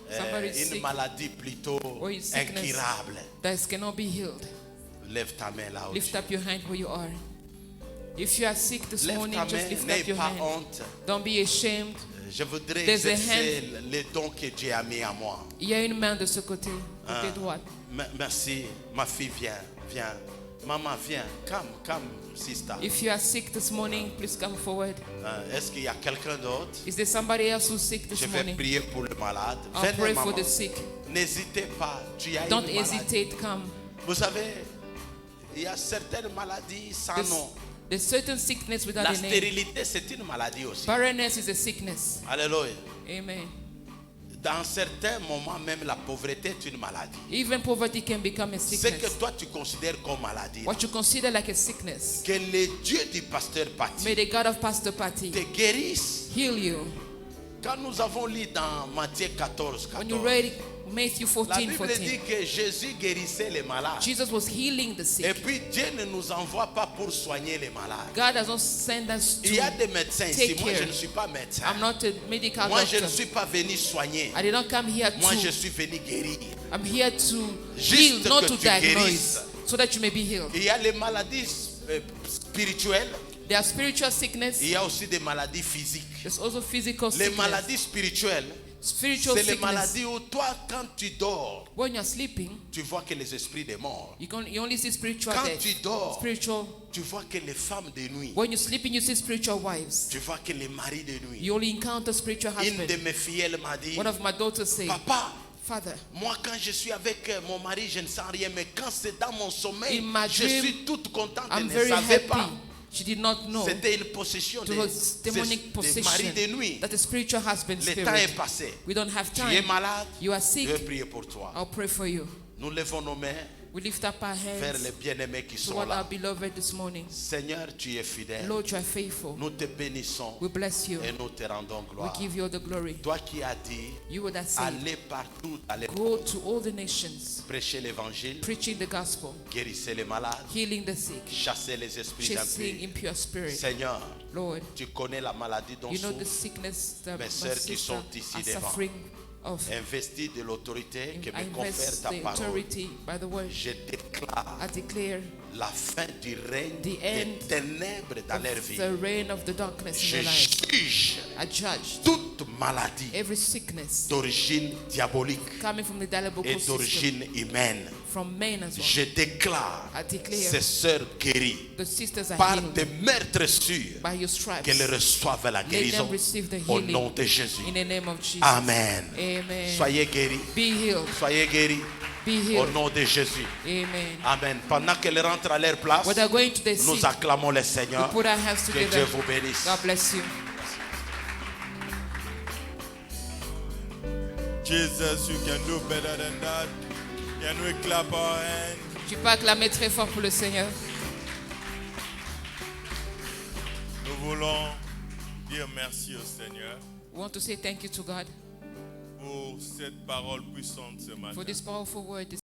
Somebody Une sick. maladie plutôt Or is sickness incurable. that cannot be healed. Lève ta main là où Lift tu es. up your hand where you are. If you are sick this Lève morning, ta just main, lift n'aie up your pas hand. honte. Don't be ashamed. Je voudrais There's a exercer les dons que Dieu a mis à moi. Il y a une main de ce côté, Ah. côté droit. Merci, ma fille, viens, viens. Maman, viens, come, sister. If you are sick this morning, please come forward. Est-ce qu'il y a quelqu'un d'autre? Is there somebody else who's sick Je this vais morning? prier pour le malade. I'll Venez, pray for maman. the sick. N'hésitez pas, tu as Don't une maladie. hesitate, come. Vous savez, il y a certaines maladies sans nom. There's certain sickness without La a name. stérilité, c'est une maladie aussi. Barrenness is a sickness. Alléluia. Amen. Dans certains moments, même la pauvreté est une maladie. Even poverty can become a Ce que sickness. toi tu considères comme maladie, What you consider like a sickness, que le Dieu du pasteur may Pati the God of Pastor Patty te guérisse heal you Quand nous avons lu dans Matthieu 14, When you 14, read Matthew la 14, Bible 14, dit que Jésus guérissait les malades. Jesus was healing the Et sick. puis Dieu ne nous envoie pas pour soigner les malades. God does not send us Il y a to des médecins take ici. Moi, je care. ne suis pas médecin. I'm not a medical Moi, je ne doctor. suis pas venu soigner. I did not come here Moi, je to, suis venu guérir. I'm here to Juste heal, not que to tu diagnose, guérisses. so that you may be healed. Il y a les maladies spirituelles. There are spiritual sickness. Il y a aussi des maladies physiques. There's also physical Les sickness. maladies spirituelles, Spiritual c'est les sickness. maladies où toi, quand tu dors, When you're sleeping, tu vois que les esprits des morts. you only see spiritual Quand death. tu dors, Spiritual. tu vois que les femmes de nuit, When you're sleeping, you see spiritual wives. tu vois que les maris de nuit. You only encounter spiritual Une de husbands. mes filles, elle m'a dit, One of my daughters say, papa, Father, moi quand je suis avec mon mari, je ne sens rien, mais quand c'est dans mon sommeil, In my je dream, suis toute contente, elle I'm ne very savait happy. pas. She did not know. C'était une possession It was demonic des maris de possession. nuit. That the spiritual husband Le temps est spirit. passé. We don't have Tu es time. malade, You are je sick. vais prier pour toi. I'll pray for you. Nous levons nos mains We lift up our vers les hands bien-aimés qui sont toward our là. beloved this morning. Seigneur, tu es fidèle. Lord, you are faithful. Nous te bénissons We bless you. et nous te rendons We gloire. give you all the glory. Toi qui as dit, You would have said, allez partout, allez go to all the nations, prêcher l'évangile, preaching the gospel, guérissez les malades, healing the sick, chassez les esprits chasing impurs. impure spirits. Seigneur, Lord, tu connais la maladie dont you know the souffrent. sickness that Mes my sœurs qui sisters sont ici are devant. suffering of. Investis de l'autorité que I me confère invest ta the parole. authority by the word. Je déclare I declare la fin du règne The des end ténèbres dans leur vie. the reign of the darkness in Je their lives. juge I judge toute maladie every sickness d'origine diabolique coming from the diabolical et system, d'origine humaine. from men as well. Je déclare I declare ces sœurs guéries the sisters are par healed des meurtres sûrs by your stripes. qu'elles reçoivent la Let guérison them receive the au healing nom de Jésus. in the name of Jesus. Amen. Amen. Soyez guéris. Be healed. Soyez guéris Be au healed. nom de Jésus. Amen. Amen. Pendant qu'elles rentrent à leur place, When they're going to the nous sick, acclamons le we Seigneur. put our hands Que Dieu together. vous bénisse. God bless you. Jesus, you can do better than that. Can we clap our hands? Tu peux acclamer très fort pour le Seigneur. Nous voulons dire merci au Seigneur We want to say thank you to God pour cette parole puissante ce matin. for this powerful word.